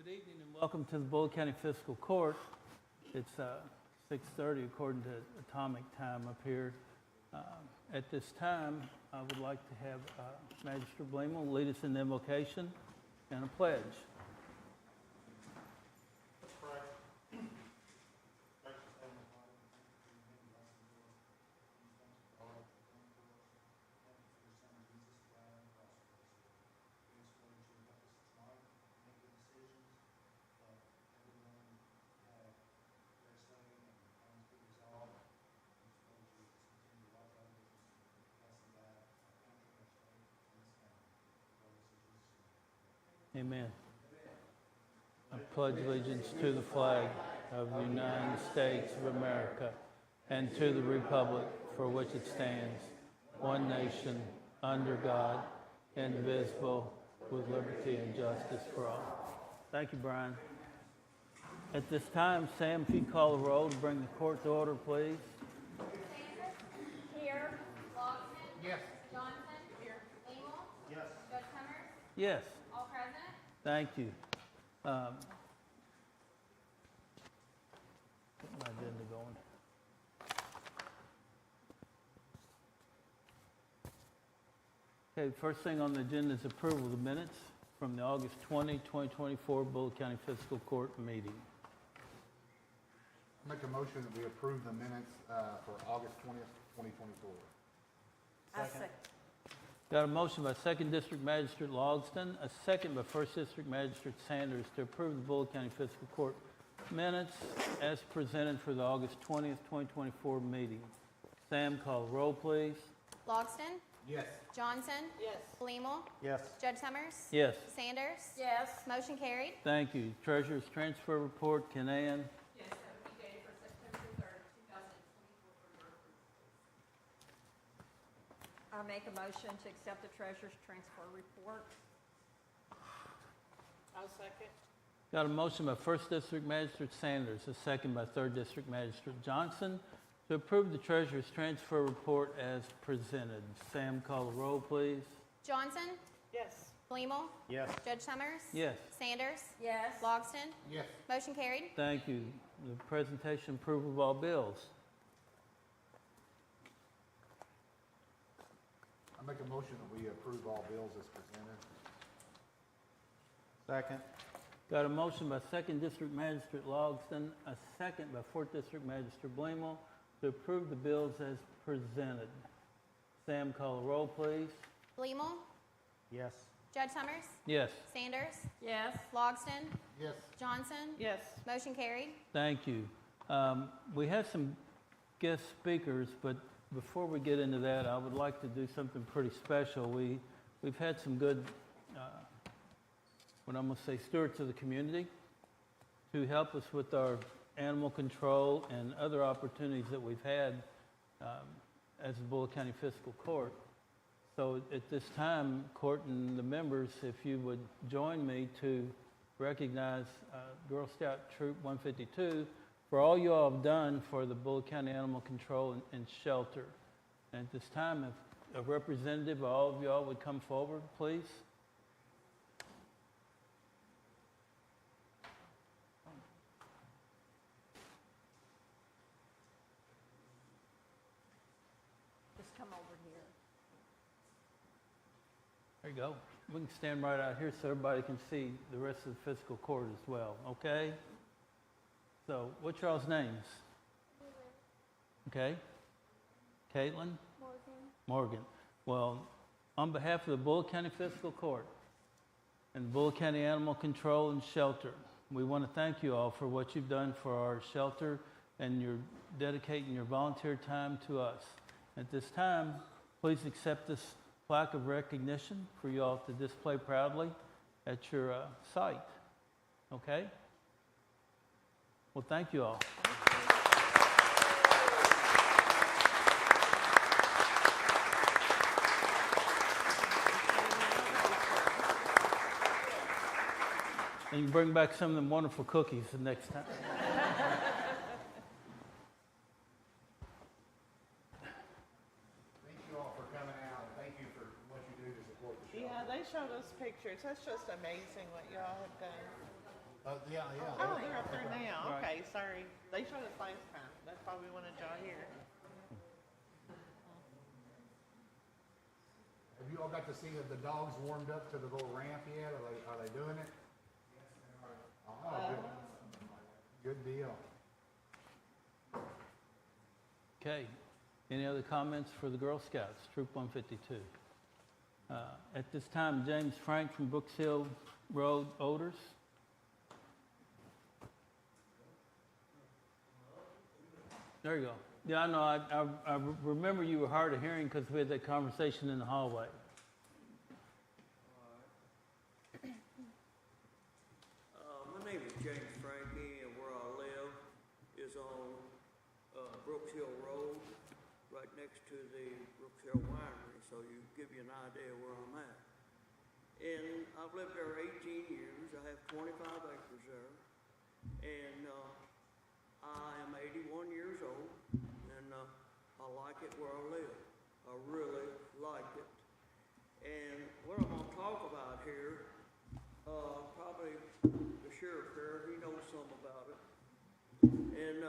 Good evening and welcome to the Bullitt County Fiscal Court. It's 6:30 according to atomic time up here. At this time, I would like to have Magistrate Bleemal lead us in the invocation and a pledge. Let's pray. Gracious Heavenly Father, thank you for your many blessings, Lord. Thank you for all that you've done for us. Thank you for your Son, Jesus, who died on the cross for us, Lord. We ask, Lord, that you would help us tonight, make good decisions, that everyone have their say and plans be resolved. And so, Lord Jesus, continue to watch over us and blessing God, our country, our state, and this family. Lord, this is Jesus' name. Amen. I pledge allegiance to the flag of the United States of America and to the republic for which it stands, one nation, under God, indivisible, with liberty and justice for all. Thank you, Brian. At this time, Sam, if you call the roll to bring the court to order, please. Here. Logston. Yes. Johnson. Here. Engel. Yes. Judge Summers. Yes. All present. Thank you. Get my agenda going. Okay, first thing on the agenda is approval of the minutes from the August 20, 2024 Bullitt County Fiscal Court meeting. I make a motion that we approve the minutes for August 20th, 2024. Second. Got a motion by 2nd District Magistrate Logston, a second by 1st District Magistrate Sanders to approve the Bullitt County Fiscal Court minutes as presented for the August 20th, 2024 meeting. Sam, call the roll, please. Logston. Yes. Johnson. Yes. Bleemal. Yes. Judge Summers. Yes. Sanders. Yes. Motion carried. Thank you. Treasurer's transfer report, Canan. Yes, that would be dated for September 3rd, 2024 for your approval. I make a motion to accept the treasurer's transfer report. I'll second. Got a motion by 1st District Magistrate Sanders, a second by 3rd District Magistrate Johnson to approve the treasurer's transfer report as presented. Sam, call the roll, please. Johnson. Yes. Bleemal. Yes. Judge Summers. Yes. Sanders. Yes. Logston. Yes. Motion carried. Thank you. The presentation approval of all bills. I make a motion that we approve all bills as presented. Second. Got a motion by 2nd District Magistrate Logston, a second by 4th District Magistrate Bleemal to approve the bills as presented. Sam, call the roll, please. Bleemal. Yes. Judge Summers. Yes. Sanders. Yes. Logston. Yes. Johnson. Yes. Motion carried. Thank you. We have some guest speakers, but before we get into that, I would like to do something pretty special. We've had some good, what I'm going to say, stewards of the community to help us with our animal control and other opportunities that we've had as the Bullitt County Fiscal Court. So at this time, court and the members, if you would join me to recognize Girl Scout Troop 152 for all you all have done for the Bullitt County Animal Control and Shelter. And at this time, if a representative of all of you all would come forward, please. Just come over here. There you go. We can stand right out here so everybody can see the rest of the fiscal court as well, okay? So, what's y'all's names? Okay? Caitlin? Morgan. Well, on behalf of the Bullitt County Fiscal Court and Bullitt County Animal Control and Shelter, we want to thank you all for what you've done for our shelter and you're dedicating your volunteer time to us. At this time, please accept this plaque of recognition for you all to display proudly at your site. Okay? Well, thank you all. And you can bring back some of them wonderful cookies the next time. Thank you all for coming out. Thank you for what you do to support the show. Yeah, they showed us pictures. That's just amazing what y'all have done. Yeah, Oh, they're up there now. Right. Okay, sorry. They showed us last time. That's why we wanted y'all here. Have you all got to see if the dogs warmed up to the little ramp yet? Are they doing it? Oh, good deal. Okay. Any other comments for the Girl Scouts, Troop 152? At this time, James Frank from Brooks Hill Road, Odors. There you go. Yeah, I know. I remember you were hard of hearing because we had that conversation in the hallway. My name is James Frankie, and where I live is on Brooks Hill Road, right next to the Brooks Hill Winery, so you give you an idea where I'm at. And I've lived there 18 years. I have 25 acres there, and I am 81 years old, and I like it where I live. I really like it. And what I'm going to talk about here, probably the sheriff here, he knows something about it. And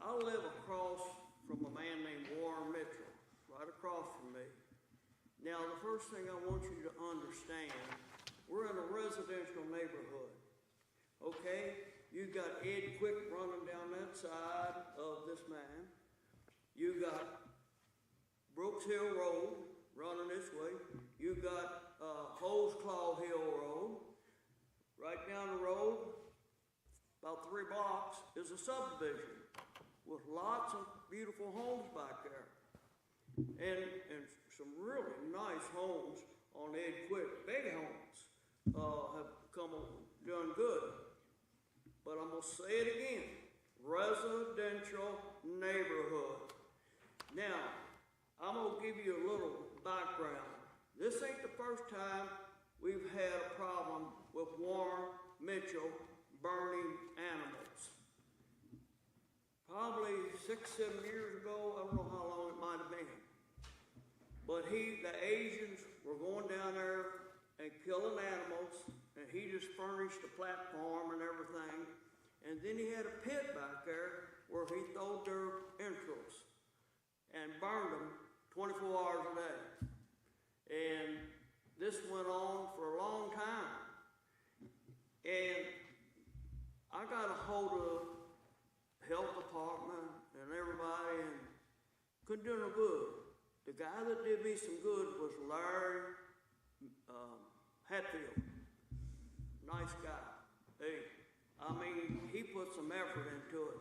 I live across from a man named Warren Mitchell, right across from me. Now, the first thing I want you to understand, we're in a residential neighborhood, okay? You got Ed Quick running down that side of this man. You got Brooks Hill Road running this way. You got Hose Claw Hill Road. Right down the road, about 3 blocks, is a subdivision with lots of beautiful homes back there. And some really nice homes on Ed Quick. Big homes have done good. But I'm going to say it again, residential neighborhood. Now, I'm going to give you a little background. This ain't the first time we've had a problem with Warren Mitchell burning animals. Probably 6-7 years ago, I don't know how long it might have been. But the Asians were going down there and killing animals, and he just furnished a platform and everything. And then he had a pit back there where he throwed their entrails and burned them 24 hours a day. And this went on for a long time. And I got a hold of health department and everybody and couldn't do no good. The guy that did me some good was Larry Hatfield. Nice guy. He put some effort into it.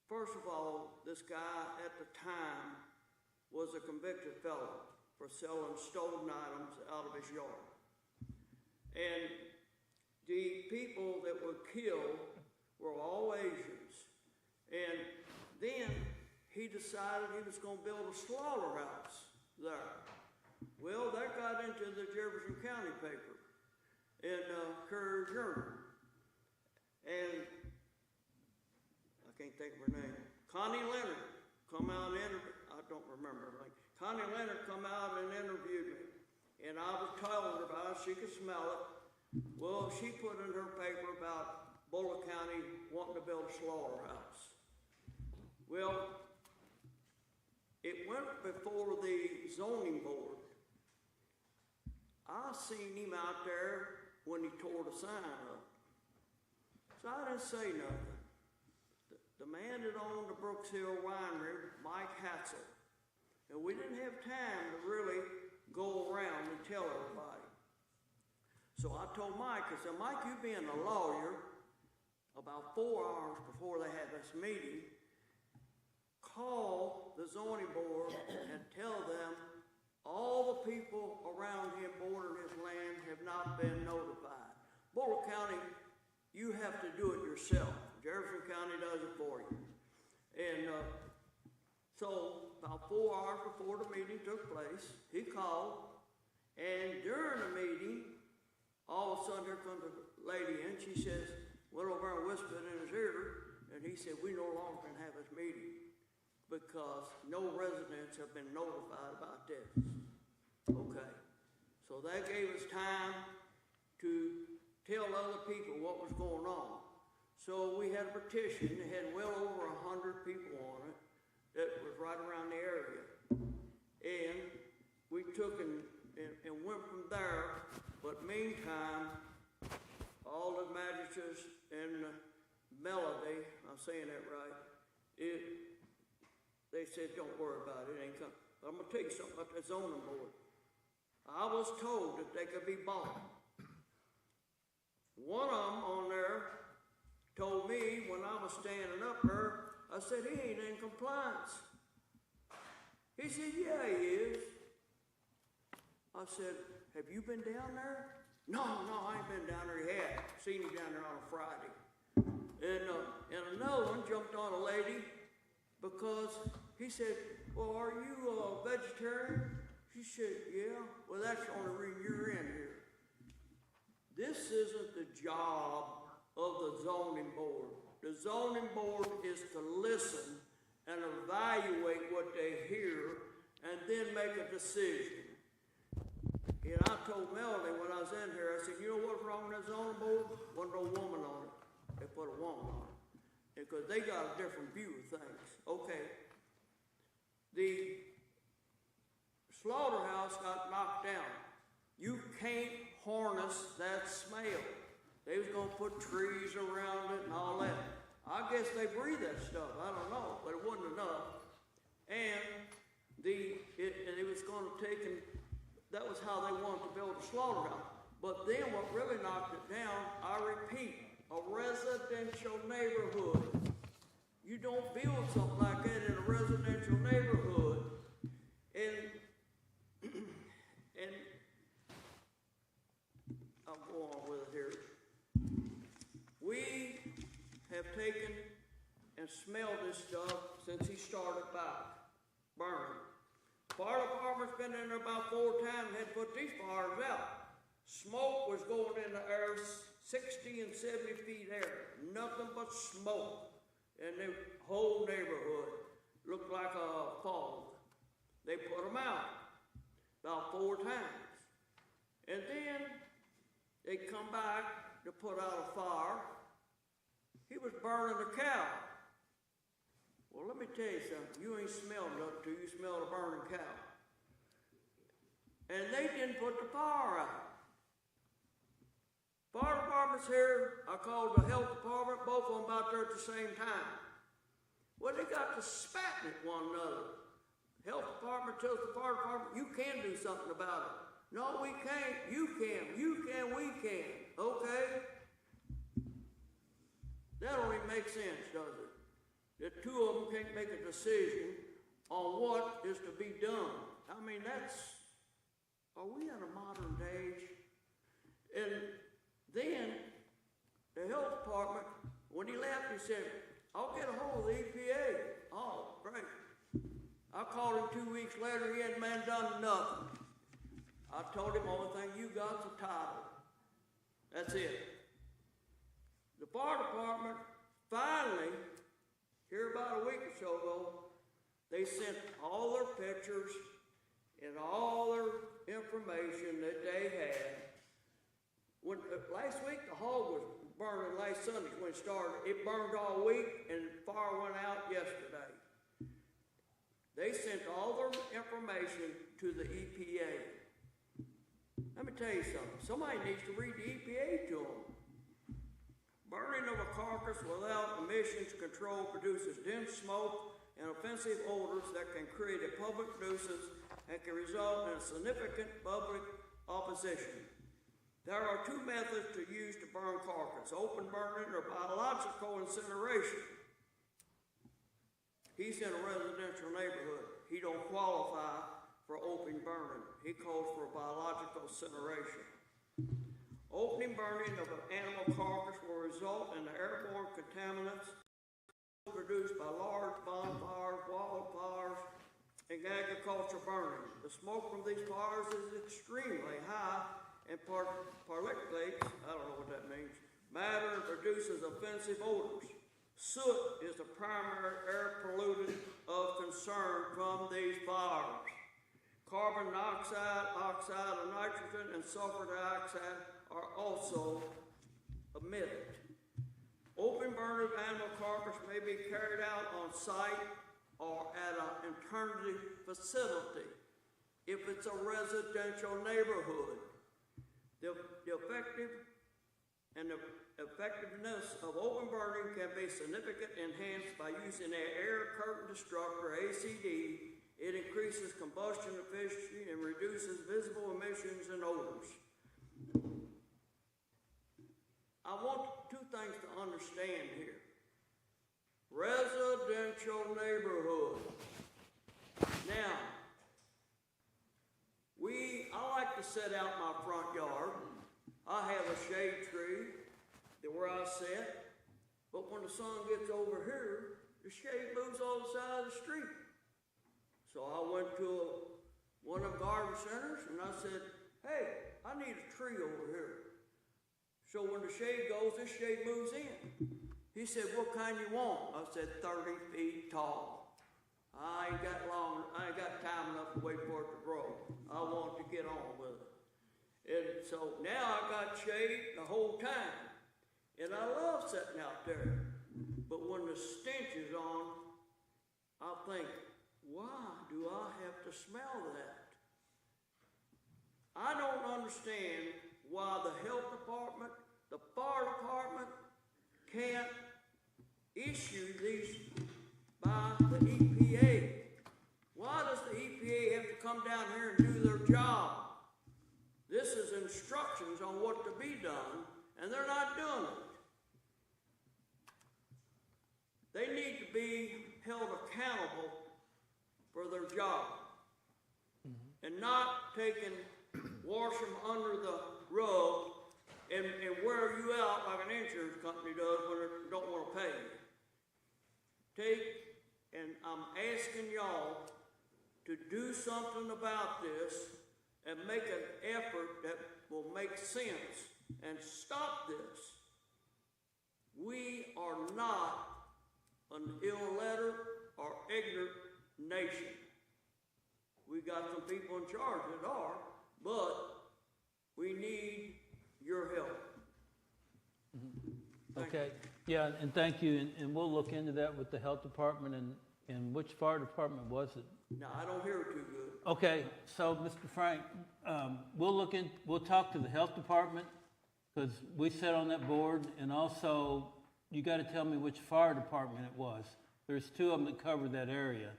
First of all, this guy at the time was a convicted felon for selling stolen items out of his yard. And the people that were killed were all Asians. And then he decided he was going to build a slaughterhouse there. Well, that got into the Jefferson County paper in Courier Journal. And I can't think of her name. Connie Leonard come out and I don't remember her name. Connie Leonard come out and interviewed me. And I was telling her about it. She could smell it. Well, she put in her paper about Bullitt County wanting to build a slaughterhouse. Well, it went before the zoning board. I seen him out there when he tore the sign up. So I didn't say nothing. The man that owned the Brooks Hill Winery, Mike Hatzel, and we didn't have time to really go around and tell everybody. So I told Mike, I said, Mike, you being a lawyer, about 4 hours before they had this meeting, call the zoning board and tell them all the people around him bordering his land have not been notified. Bullitt County, you have to do it yourself. Jefferson County does it for you. And so about 4 hours before the meeting took place, he called, and during the meeting, all of a sudden here comes a lady in, she says, went over and whispered in his ear, and he said, we no longer can have this meeting because no residents have been notified about this. Okay, so that gave us time to tell other people what was going on. So we had a petition that had well over 100 people on it that was right around the area. And we took and went from there, but meantime, all the magistrates and Melody, I'm saying that right, they said, don't worry about it, it ain't coming. But I'm gonna tell you something about that zoning board. I was told that they could be bought. One of them on there told me when I was standing up there, I said, he ain't in compliance. He said, yeah, he is. I said, have you been down there? No, I ain't been down there yet. Seen him down there on a Friday. And another one jumped on a lady because he said, well, are you a vegetarian? She said, yeah. Well, that's the only reason you're in here. This isn't the job of the zoning board. The zoning board is to listen and evaluate what they hear and then make a decision. And I told Melody when I was in here, I said, you know what's wrong with that zoning board? Wasn't no woman on it. They put a woman on it. Because they got a different view of things. Okay. The slaughterhouse got knocked down. You can't harness that smell. They was gonna put trees around it and all that. I guess they breathe that stuff. I don't know, but it wasn't enough. And it was gonna take, and that was how they wanted to build a slaughterhouse. But then what really knocked it down, I repeat, a residential neighborhood. You don't build something like that in a residential neighborhood. And I'll go on with it here. We have taken and smelled this stuff since he started back, burning. Fire department's been in there about 4 times and had put these fires out. Smoke was going in the air 60 and 70 feet air, nothing but smoke. And the whole neighborhood looked like a fog. They put them out about 4 times. And then they come back to put out a fire. He was burning a cow. Well, let me tell you something. You ain't smelled nothing till you smell a burning cow. And they didn't put the fire out. Fire department's here. I called the health department, both of them out there at the same time. Well, they got to spatting at one another. Health department tells the fire department, you can do something about it. No, we can't. You can. You can, we can. Okay? That don't even make sense, does it? The two of them can't make a decision on what is to be done. I mean, are we in a modern age? And then the health department, when he left, he said, I'll get a hold of the EPA. Oh, great. I called him 2 weeks later, he hadn't done nothing. I told him, only thing you got's a title. That's it. The fire department finally, here about a week or so ago, they sent all their pictures and all their information that they had. Last week the hog was burning, last Sunday when it started. It burned all week and the fire went out yesterday. They sent all their information to the EPA. Let me tell you something. Somebody needs to read the EPA to them. Burning of a carcass without emissions control produces dense smoke and offensive odors that can create a public nuisance and can result in a significant public opposition. There are 2 methods to use to burn carcass, open burning or biological incineration. He's in a residential neighborhood. He don't qualify for open burning. He calls for biological incineration. Opening burning of an animal carcass will result in the airborne contaminants produced by large bonfires, wildfires, and agriculture burning. The smoke from these fires is extremely high and particulates, I don't know what that means, matter and produces offensive odors. Soot is the primary air pollutant of concern from these fires. Carbon dioxide, oxide of nitrogen, and sulfur dioxide are also harvest may be carried out on site or at an alternative facility if it's a residential neighborhood. The effectiveness of open burning can be significantly enhanced by using an air curtain destructor, ACD. It increases combustion efficiency and reduces visible emissions and odors. I want two things to understand here. Residential neighborhood. Now, I like to set out my front yard. I have a shade tree where I sit, but when the sun gets over here, the shade moves on the side of the street. So I went to one of the garden centers and I said, hey, I need a tree over here. So when the shade goes, this shade moves in. He said, what kind you want? I said, 30 feet tall. I ain't got time enough to wait for it to grow. I want to get on with it. And so now I got shade the whole time. And I love sitting out there. But when the stench is on, I think, why do I have to smell that? I don't understand why the health department, the fire department can't issue these by the EPA. Why does the EPA have to come down here and do their job? This is instructions on what to be done, and they're not doing it. They need to be held accountable for their job and not wash them under the rug and wear you out like an insurance company does when they don't want to pay you. And I'm asking y'all to do something about this and make an effort that will make sense and stop this. We are not an illetter or ignorant nation. We got some people in charge that are, but we need your help. Okay, yeah, and thank you, and we'll look into that with the health department, and which fire department was it? Now, I don't hear it too good. Okay, so Mr. Frank, we'll talk to the health department, because we sat on that board, and also, you gotta tell me which fire department it was. There's two of them that cover that area.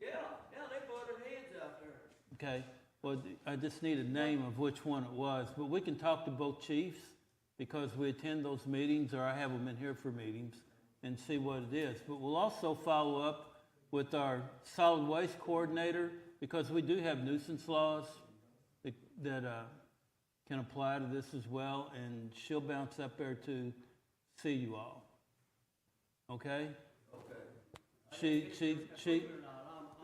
Yeah, they butted heads out there. Okay, well, I just need a name of which one it was, but we can talk to both chiefs, because we attend those meetings, or I have them in here for meetings, and see what it is. But we'll also follow up with our solid waste coordinator, because we do have nuisance laws that can apply to this as well, and she'll bounce up there to see you all. Okay? Okay.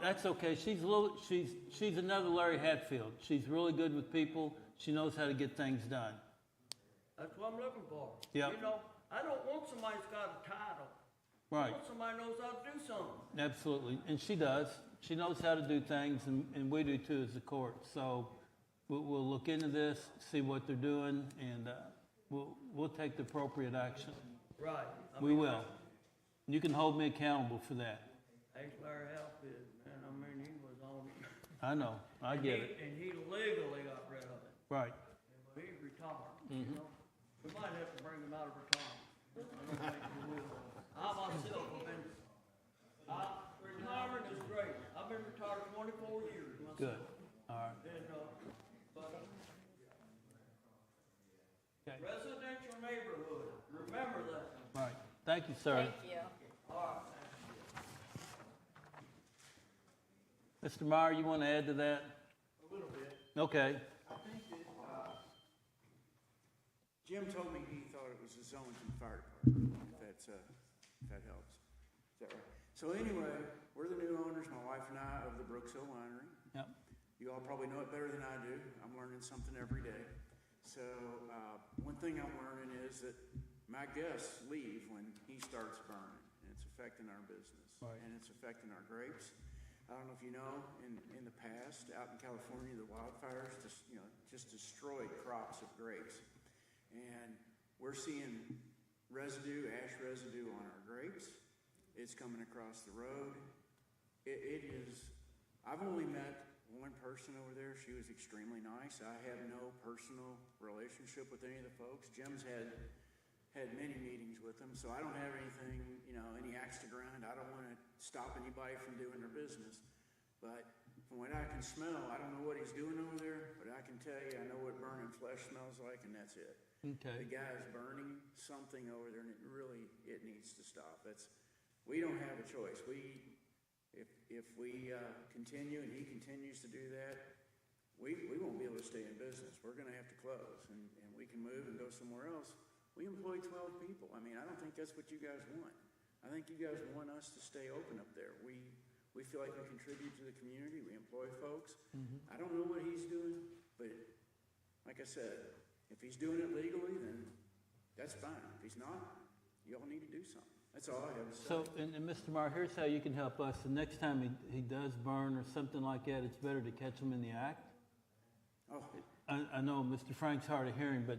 That's okay. She's another Larry Hatfield. She's really good with people. She knows how to get things done. That's what I'm looking for. Yep. You know, I don't want somebody that's got a title. Right. I want somebody who knows how to do something. Absolutely. And she does. She knows how to do things, and we do too as the court. So we'll look into this, see what they're doing, and we'll take the appropriate action. Right. We will. You can hold me accountable for that. Larry Hatfield, man, I mean, he was on it. I know. I get it. And he legally got rid of it. Right. But he's retired, you know? We might have to bring him out of retirement. I don't think we will. I myself have been, retirement is great. I've been retired 24 years myself. Good. All right. And, Okay. residential neighborhood, remember that. Right. Thank you, sir. Thank you. All right. Mr. Meyer, you want to add to that? A little bit. Okay. I think that, Jim told me he thought it was a zone from the fire department, if that helps. Is that right? So anyway, we're the new owners, my wife and I, of the Brooks Hill Winery. Yep. You all probably know it better than I do. I'm learning something every day. So, one thing I'm learning is that my guests leave when he starts burning, and it's affecting our business. Right. And it's affecting our grapes. I don't know if you know, in the past, out in California, the wildfires just destroyed crops of grapes. And we're seeing ash residue on our grapes. It's coming across the road. It is, I've only met one person over there. She was extremely nice. I have no personal relationship with any of the folks. Jim's had many meetings with them, so I don't have anything, any axe to grind. I don't want to stop anybody from doing their business. But from what I can smell, I don't know what he's doing over there, but I can tell you, I know what burning flesh smells like, and that's it. Okay. The guy is burning something over there, and it needs to stop. We don't have a choice. If we continue and he continues to do that, we won't be able to stay in business. We're going to have to close, and we can move and go somewhere else. We employ 12 people. I mean, I don't think that's what you guys want. I think you guys want us to stay open up there. We feel like we contribute to the community. We employ folks. I don't know what he's doing, but like I said, if he's doing it legally, then that's fine. If he's not, y'all need to do something. That's all I have to say. So, and Mr. Meyer, here's how you can help us. The next time he does burn or something like that, it's better to catch him in the act. Oh, I know Mr. Frank's hard of hearing, but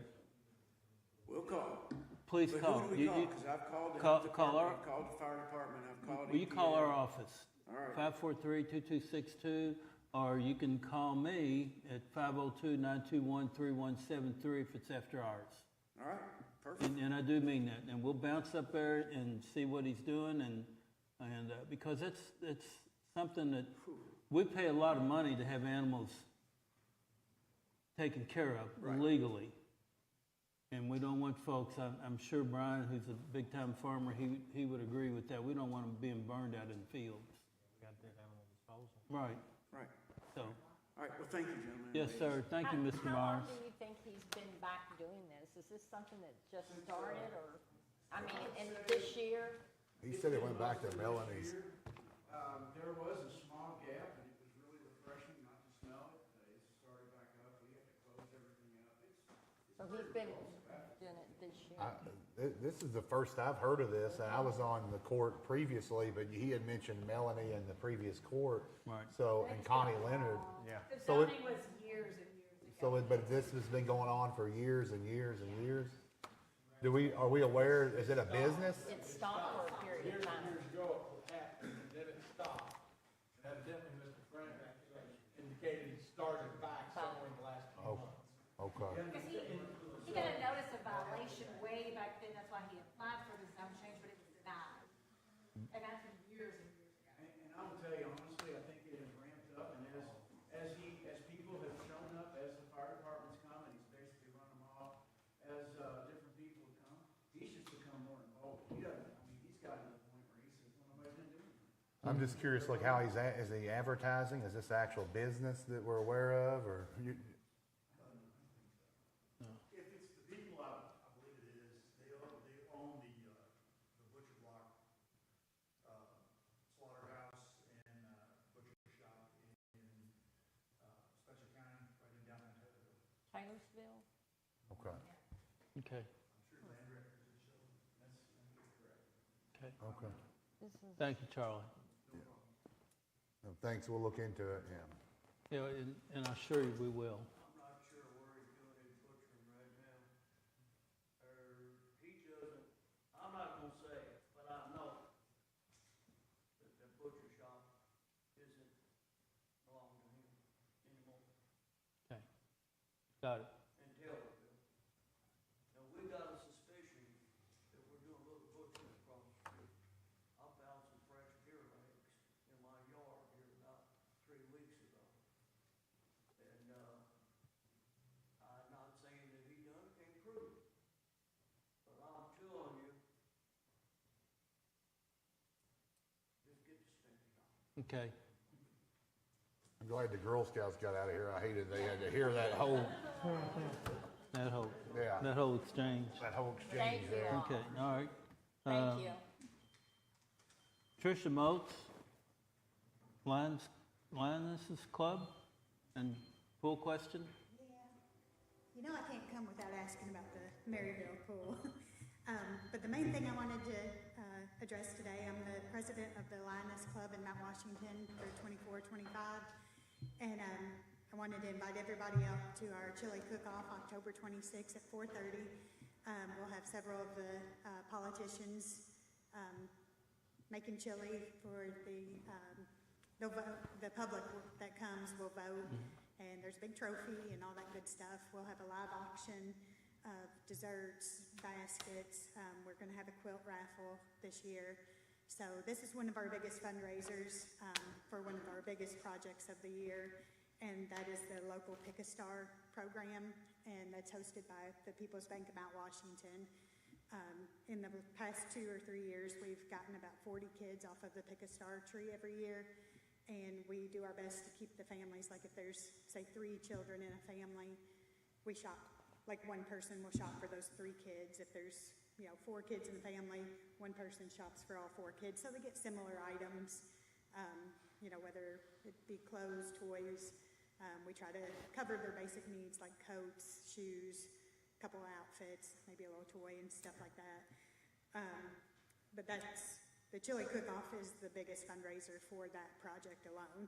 we'll call. please But call. who do we call? Because I've called the call- health call department, our- I've called the fire department, I've called Will you call EPA. our office? All right. 543-2262, or you can call me at 502-921-3173 if it's after hours. All right, perfect. And I do mean that. And we'll bounce up there and see what he's doing, and because it's something that we pay a lot of money to have animals taken care of Right. legally. And we don't want folks, I'm sure Brian, who's a big-time farmer, he would agree with that. We don't want them being burned out in the fields. We got dead animal disposal. Right, Right. so, All right, well, thank you, gentlemen. yes, sir. Thank you, Mr. How long Myers. do you think he's been back doing this? Is this something that just started, or, I mean, in this year? He said it went back to Melanie's. There was a small gap, and it was really refreshing not to smell it. It started back up. We had to close everything up. So he's been doing it this year? This is the first I've heard of this, and I was on the court previously, but he had mentioned Melanie in the previous court. Right. So, and Connie Leonard. Yeah. The So it- zoning was years and years ago. But this has been going on for years and years and years? Are we aware, is it a business? It stopped for a period of time. Years ago, it happened, and then it stopped. And evidently, Mr. Frank indicated he started back somewhere in the last few Oh, months. okay. Because he got a notice of violation way back then, that's why he applied for the zone change, but it was denied. And that's been years and years ago. And I will tell you honestly, I think it has ramped up, and as people have shown up, as the fire department's come, and he's basically run them off, as different people have come, he's just become more involved. He's gotten to the point where he says, well, nobody's gonna do anything. I'm just curious, like, how is he advertising? Is this actual business that we're aware of, or? If it's the people, I believe it is, they own the butcher block, slaughterhouse and, butcher shop in, Spencer County, right in downtown Taylorville. Taylorsville? Okay, Okay, I'm sure land records would show, that's correct. okay. okay. This is, Thank you, Charlie. No, thanks, we'll look into it, yeah. Yeah, and I assure you we will. I'm not sure where he's doing his butchering right now. Or he doesn't, I'm not gonna say it, but I know that the butcher shop isn't belong to him anymore Okay, got it. in Taylorville. Now, we got a suspicion that we're doing a little butchering across the street. I found some fresh deer legs in my yard here about 3 weeks ago. And, I'm not saying that he done it, can't prove it. But I'm telling you, just get the stinking off. Okay, I'm glad the Girl Scouts got out of here. I hated they had to hear that whole that whole exchange. exchange Thank you there. all. Okay, all right. thank you. Tricia Moats, Lionesses Club, and full question? You know I can't come without asking about the Maryville pool. But the main thing I wanted to address today, I'm the president of the Lioness Club in Mount Washington for 24-25. And I wanted to invite everybody out to our chili cook-off October 26th at 4:30. We'll have several of the politicians making chili for they'll vote, the public that comes will vote, and there's a big trophy and all that good stuff. We'll have a live auction of desserts, baskets. We're gonna have a quilt raffle this year. So this is one of our biggest fundraisers for one of our biggest projects of the year, and that is the local Pick a Star program, and that's hosted by the People's Bank of Mount Washington. In the past 2 or 3 years, we've gotten about 40 kids off of the Pick a Star tree every year, and we do our best to keep the families, like if there's, say, 3 children in a family, we shop, like one person will shop for those 3 kids. If there's, 4 kids in the family, one person shops for all 4 kids, so they get similar items, whether it be clothes, toys. We try to cover their basic needs like coats, shoes, a couple of outfits, maybe a little toy and stuff like that. But the chili cook-off is the biggest fundraiser for that project alone.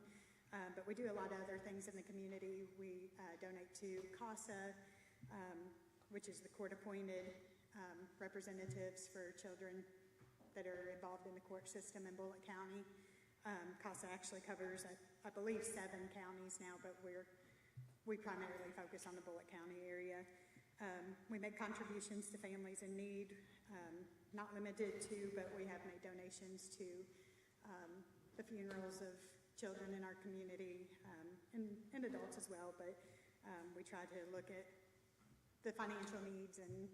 But we do a lot of other things in the community. We donate to CASA, which is the court-appointed representatives for children that are involved in the court system in Bullitt County. CASA actually covers, I believe, 7 counties now, but we primarily focus on the Bullitt County area. We make contributions to families in need, not limited to, but we have made donations to the funerals of children in our community, and adults as well, but we try to look at the financial needs and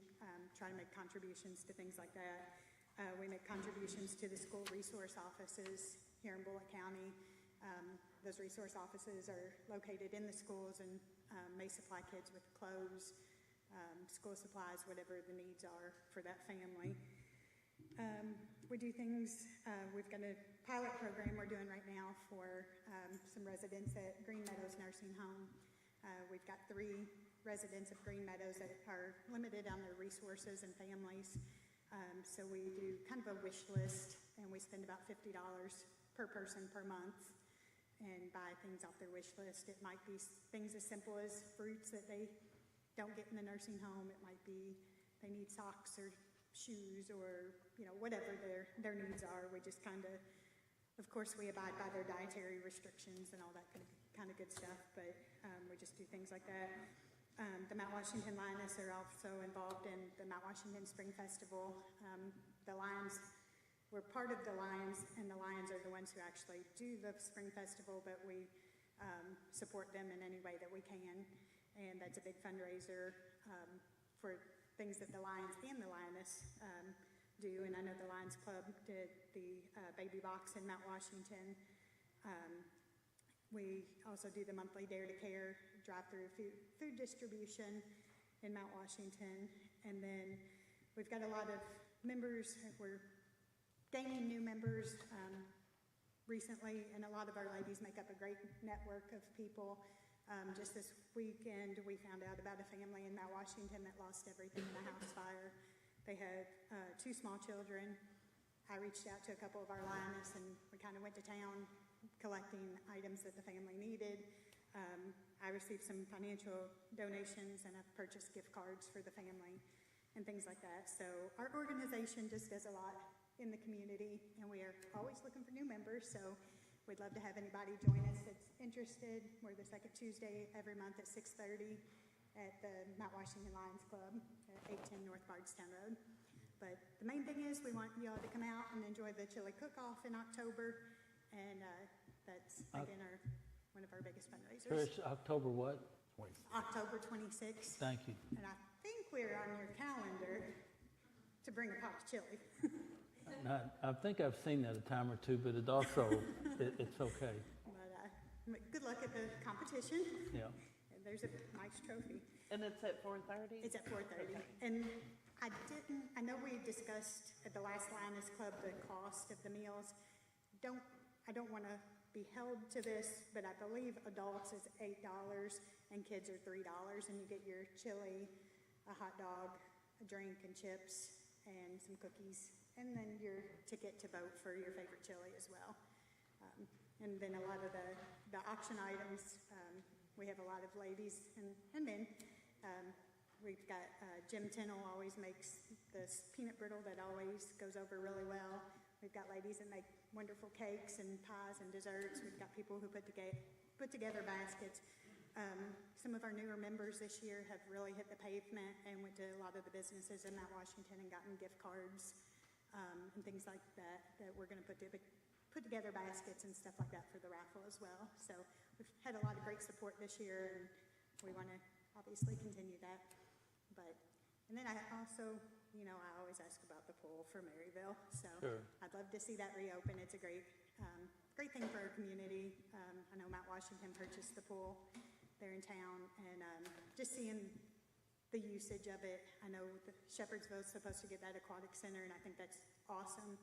try to make contributions to things like that. We make contributions to the school resource offices here in Bullitt County. Those resource offices are located in the schools and may supply kids with clothes, school supplies, whatever the needs are for that family. We do things, we've got a pilot program we're doing right now for some residents at Green Meadows Nursing Home. We've got 3 residents of Green Meadows that are limited on their resources and families. So we do kind of a wish list, and we spend about $50 per person per month and buy things off their wish list. It might be things as simple as fruits that they don't get in the nursing home. It might be they need socks or shoes or, whatever their needs are. We just of course, we abide by their dietary restrictions and all that kind of good stuff, but we just do things like that. The Mount Washington Lioness are also involved in the Mount Washington Spring Festival. The Lions, we're part of the Lions, and the Lions are the ones who actually do the Spring Festival, but we support them in any way that we can, and that's a big fundraiser for things that the Lions and the Lioness do, and I know the Lions Club did the baby box in Mount Washington. We also do the monthly Dare to Care drive-through food distribution in Mount Washington, and then we've got a lot of members. We're gaining new members recently, and a lot of our ladies make up a great network of people. Just this weekend, we found out about a family in Mount Washington that lost everything in a house fire. They had 2 small children. I reached out to a couple of our Lioness, and we kind of went to town collecting items that the family needed. I received some financial donations, and I've purchased gift cards for the family and things like that. So our organization just does a lot in the community, and we are always looking for new members. So we'd love to have anybody join us that's interested. We're the second Tuesday every month at 6:30 at the Mount Washington Lions Club at 810 North Bardstown Road. But the main thing is we want y'all to come out and enjoy the chili cook-off in October, and that's, again, one of our biggest fundraisers. Trish, October what? October 26th. Thank you. And I think we're on your calendar to bring a pot of chili. I think I've seen that a time or two, but it also, it's okay. But good luck at the competition. Yeah. And there's a nice trophy. And it's at 4:30? It's at 4:30. Okay. And I know we discussed at the last Lioness Club the cost of the meals. I don't want to be held to this, but I believe adults is $8 and kids are $3, and you get your chili, a hot dog, a drink and chips, and some cookies, and then your ticket to vote for your favorite chili as well. And then a lot of the auction items, we have a lot of ladies and men. We've got Jim Tennell always makes this peanut brittle that always goes over really well. we've got ladies that make wonderful cakes and pies and desserts. We've got people who put together baskets. Some of our newer members this year have really hit the pavement and went to a lot of the businesses in Mount Washington and gotten gift cards and things like that we're going to put together baskets and stuff like that for the raffle as well. So we've had a lot of great support this year, and we want to obviously continue that. And then I also, I always ask about the pool for Maryville. So Sure. I'd love to see that reopen. It's a great thing for our community. I know Mount Washington purchased the pool there in town, and just seeing the usage of it. I know the Shepherdsville is supposed to get that aquatic center, and I think that's awesome.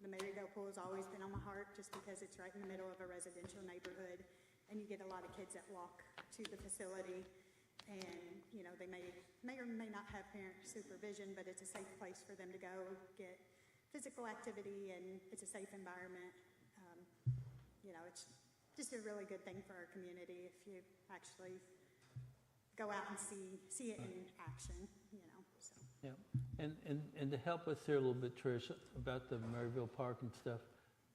The Maryville pool has always been on my heart just because it's right in the middle of a residential neighborhood, and you get a lot of kids that walk to the facility, and they may or may not have parent supervision, but it's a safe place for them to go get physical activity, and it's a safe environment. It's just a really good thing for our community if you actually go out and see it in action. So. Yeah, and to help us here a little bit, Trish, about the Maryville Park and stuff,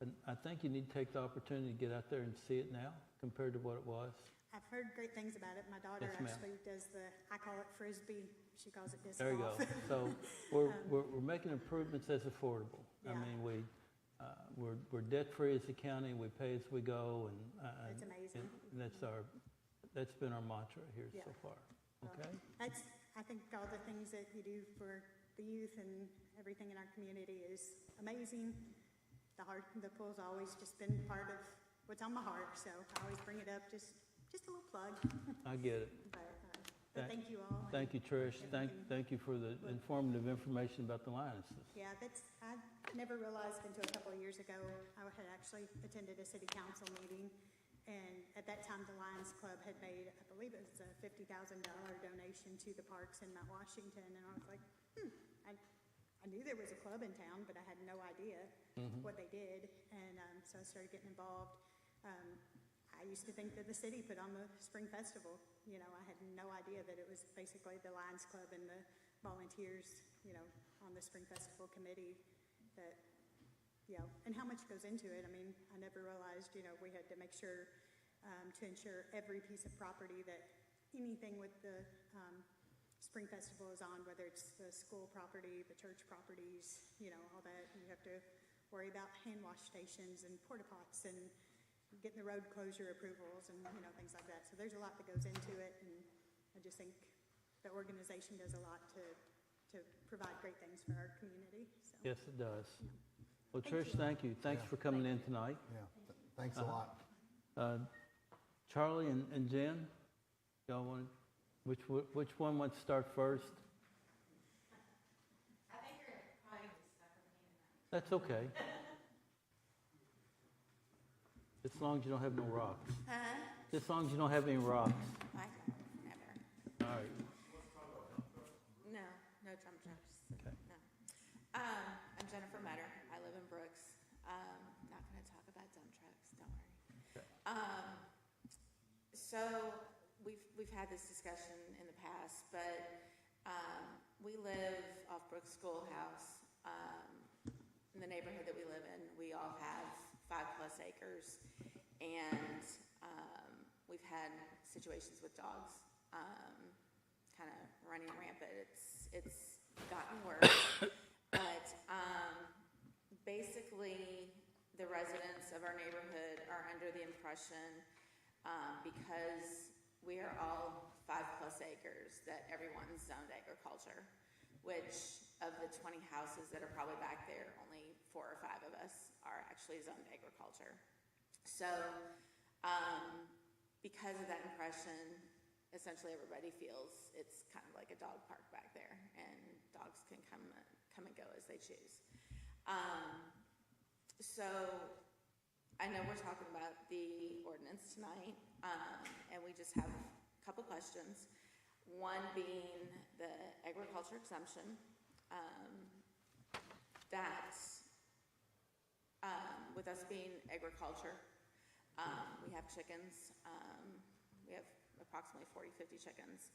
and I think you need to take the opportunity to get out there and see it now compared to what it was. I've heard great things about it. My daughter Yes, ma'am. actually does I call it Frisbee, she calls it disc There you go. golf. So we're making improvements as affordable. I Yeah. mean, we're debt-free as a county, we pay as we go, and It's amazing. and that's been our mantra here Yeah. so far. Well, Okay? I think all the things that you do for the youth and everything in our community is amazing. The pool's always just been part of what's on my heart, so I always bring it up, just a little plug. I get it. But thank you all. Thank you, Trish. Thank you for the informative information about the Lionesses. Yeah, I never realized until a couple of years ago, I had actually attended a city council meeting, and at that time, the Lions Club had made, I believe it was a $50,000 donation to the parks in Mount Washington, and I was like, I knew there was a club in town, but I had no idea what they did, and so I started getting involved. I used to think that the city put on the Spring Festival. I had no idea that it was basically the Lions Club and the volunteers, on the Spring Festival committee that, and how much goes into it. I mean, I never realized, we had to make sure to ensure every piece of property that anything with the Spring Festival is on, whether it's the school property, the church properties, all that. You have to worry about hand wash stations and porta pots and getting the road closure approvals and, things like that. So there's a lot that goes into it, and I just think the organization does a lot to provide great things for our community. So. Yes, it does. Well, Thank Trish, you. thank you. Thanks for coming in tonight. Yeah, thanks a lot. Charlie and Jen, y'all want, which one wants to start first? I think you're probably gonna be stuck with me tonight. That's okay. As long as you don't have no rocks. As long as you don't have any rocks. I don't, never. All right. No dump trucks. Okay. No. I'm Jennifer Metter. I live in Brooks. Not going to talk about dump trucks. Don't worry. Okay. So we've had this discussion in the past, but we live off Brooks Schoolhouse. In the neighborhood that we live in, we all have 5+ acres, and we've had situations with dogs kind of running rampant. It's gotten worse, but basically the residents of our neighborhood are under the impression because we are all 5+ acres that everyone's zoned agriculture, which of the 20 houses that are probably back there, only 4 or 5 of us are actually zoned agriculture. So because of that impression, essentially everybody feels it's kind of like a dog park back there, and dogs can come and go as they choose. So I know we're talking about the ordinance tonight, and we just have a couple questions. One being the agriculture exemption. With us being agriculture, we have chickens. We have approximately 40-50 chickens.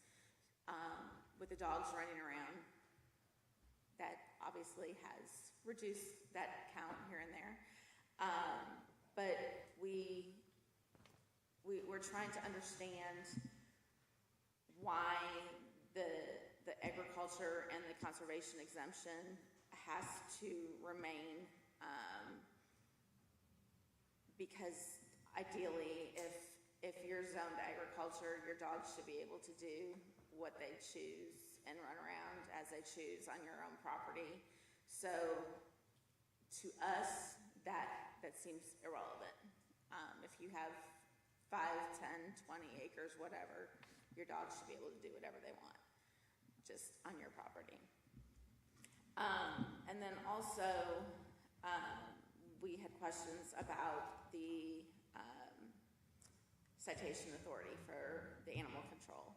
With the dogs running around, that obviously has reduce that count here and there. But we're trying to understand why the agriculture and the conservation exemption has to remain, because ideally, if you're zoned agriculture, your dogs should be able to do what they choose and run around as they choose on your own property. So to us, that seems irrelevant. If you have 5, 10, 20 acres, whatever, your dogs should be able to do whatever they want, just on your property. And then also, we had questions about the citation authority for the animal control.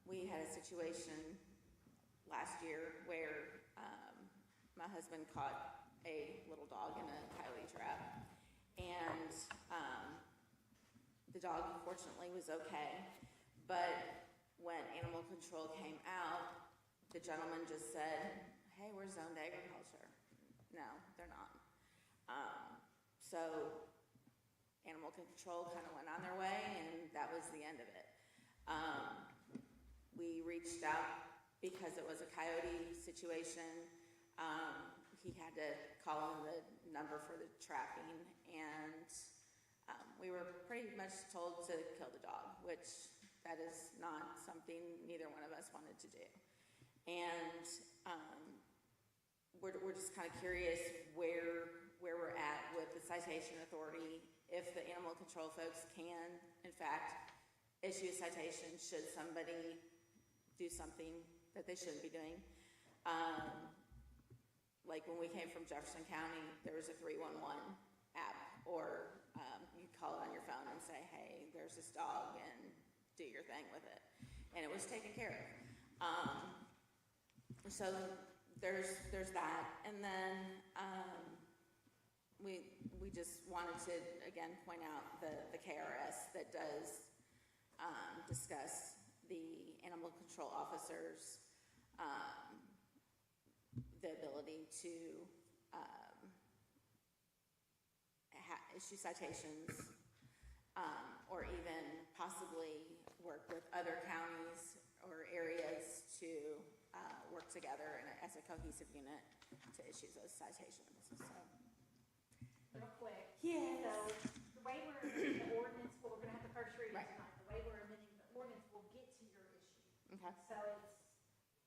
We had a situation last year where my husband caught a little dog in a coyote trap, and the dog fortunately was okay, but when animal control came out, the gentleman just said, hey, we're zoned agriculture. No, they're not. So animal control kind of went on their way, and that was the end of it. We reached out because it was a coyote situation. He had to call in the number for the trapping, and we were pretty much told to kill the dog, which that is not something neither one of us wanted to do. And we're just kind of curious where we're at with the citation authority, if the animal control folks can, in fact, issue a citation should somebody do something that they shouldn't be doing. Like when we came from Jefferson County, there was a 311 app, or you call it on your phone and say, hey, there's this dog, and do your thing with it. And it was taken care of. So there's that. And then we just wanted to, again, point out the KRS that does discuss the animal control officers' the ability to issue citations, or even possibly work with other counties or areas to work together as a cohesive unit to issue those citations. So. Real quick. Yes. So the way we're amending the ordinance, well, we're gonna have the first reading Right. tonight. The way we're amending the ordinance will get to your issue. Okay. So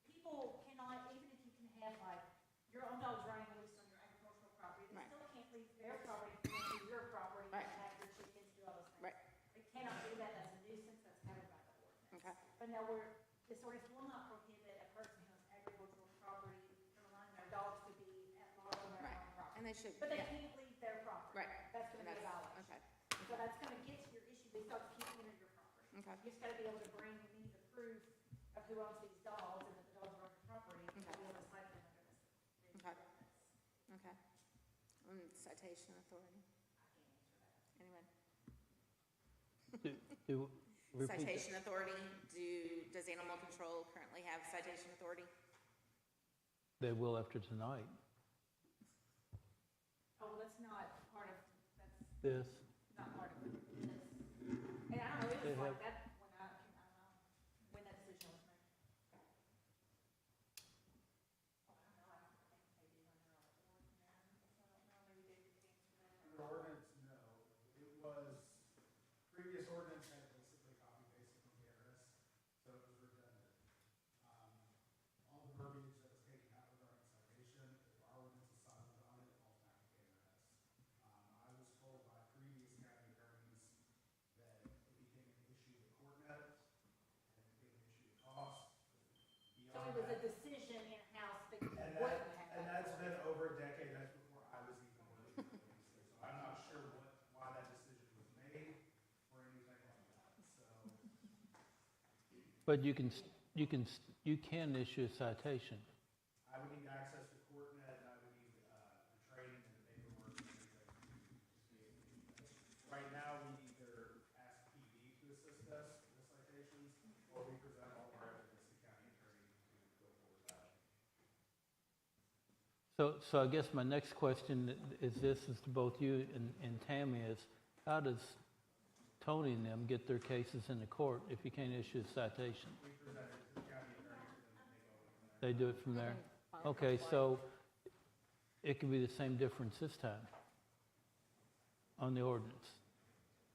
people cannot, even if you can have like your own dogs running loose on your agricultural property, they Right. still can't leave their property, to your property, Right. attack your chickens, do all those things. Right. They cannot do that, that's a nuisance, that's covered by the ordinance. Okay. But no, this ordinance will not prohibit a person who has agricultural property from allowing their dogs to be at large on their Right. own property. And they should. But they Yeah. can't leave their property. Right. That's gonna And be a violation. okay. So that's gonna get to your issue, these dogs can't enter your property. Okay. You just gotta be able to bring me the proof of who owns these dogs and that the dogs are on your property, and Okay. be able to cite them under this. Okay. Okay. Citation authority. Anyone? Repeat that. Citation authority. Does animal control currently have citation authority? They will after tonight. Oh, well, that's not part of, that's This, not part of this. And I don't know, it They was like have- that when I don't know, when that decision was made. Oh, I don't know, I think they do when they're on board now, so I don't know, maybe they could answer that. Under ordinance, no. It was, previous ordinance had basically copy pasted from KRS, so it was redundant. All the verbiage that was taken out regarding citation, if our ordinance is silent on it, falls back to KRS. I was told by previous county attorneys that it became an issue with court notes, and it became an issue with cost. So it was a decision in-house that you And wouldn't that, have. and that's been over a decade, that's before I was even living in the state, so I'm not sure why that decision was made or anything like that, so. but you can issue a citation. I would need access to CourtNet, and I would need, the training and the paperwork and everything to be able to do that. Right now, we either ask PD to assist us with the citations, or we present all of our evidence to county attorney to go forward that. So I guess my next question is to both you and Tammy is, how does Tony and them get their cases into court if you can't issue a citation? We present it to the county attorney, and then They do it from there? File Okay, complaint. so it could be the same difference this time on the ordinance?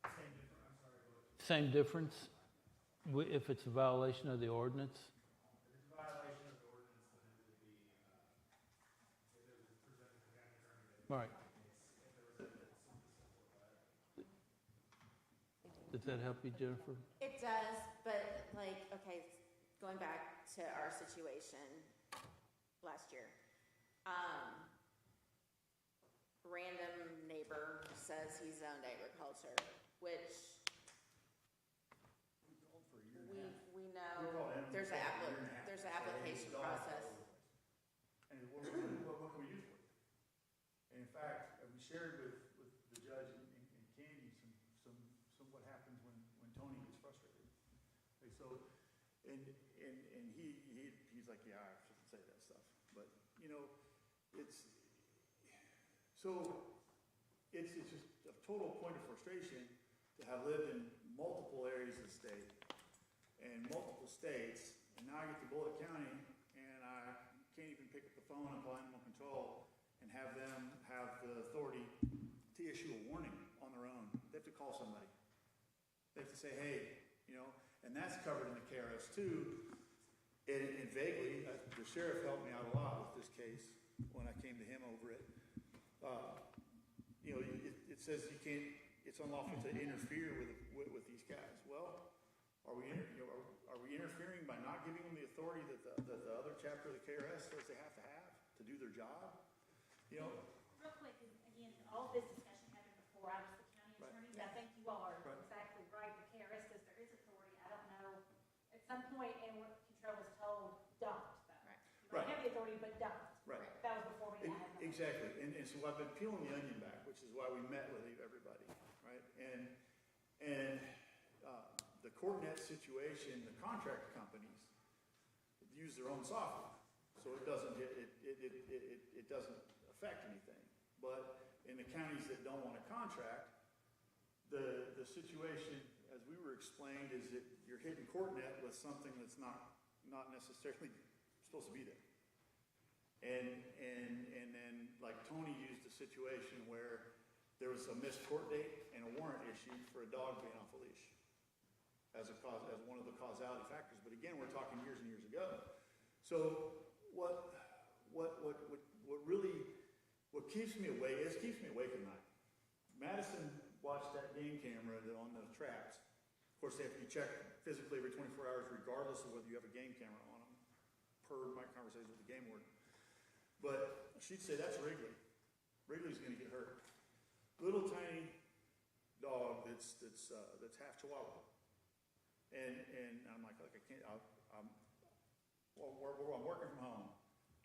same different, I'm sorry, but Same difference if it's a violation of the ordinance? if it's a violation of the ordinance, then it would be, if it was presented to the county attorney, then Right. if there was something simple about it. Does that help you, Jennifer? It does, but like, okay, going back to our situation last year. Random neighbor says he zoned agriculture, which we know there's an application process. And what can we do for it? And in fact, we shared with the judge and Candy some what happens when Tony gets frustrated. Okay, so, and he's like, yeah, I shouldn't say that stuff. But, you know, it's just a total point of frustration to have lived in multiple areas of the state and multiple states, and now I get to Bullitt County and I can't even pick up the phone and call animal control and have them have the authority to issue a warning on their own. They have to call somebody. They have to say, hey, you know, and that's covered in the KRS too. And vaguely, the sheriff helped me out a lot with this case when I came to him over it. You know, it says you can't, it's unlawful to interfere with these guys. Well, are we interfering by not giving them the authority that the other chapter of the KRS says they have to do their job? You know? Real quick, again, all this discussion happened before I was the county attorney, but I think you all are exactly right. The KRS says there is authority. I don't know, at some point, animal control was told, don't, though. You might have the authority, but don't. Right. That was before we had them. Exactly, and so I've been peeling the onion back, which is why we met with everybody, right? And the CoordNet situation, the contract companies use their own software, so it doesn't affect anything. But in the counties that don't want to contract, the situation, as we were explained, is that you're hitting CoordNet with something that's not necessarily supposed to be there. And then, like, Tony used a situation where there was a missed court date and a warrant issued for a dog being off a leash as one of the causality factors. But again, we're talking years and years ago. So what keeps me awake at night. Madison watched that game camera on the traps. Of course, they have to be checked physically every 24 hours, regardless of whether you have a game camera on them, per my conversation with the game warden. But she'd say, that's Wrigley. Wrigley's going to get hurt. Little tiny dog that's half Chihuahua. And I'm like, look, I can't. I'm working from home.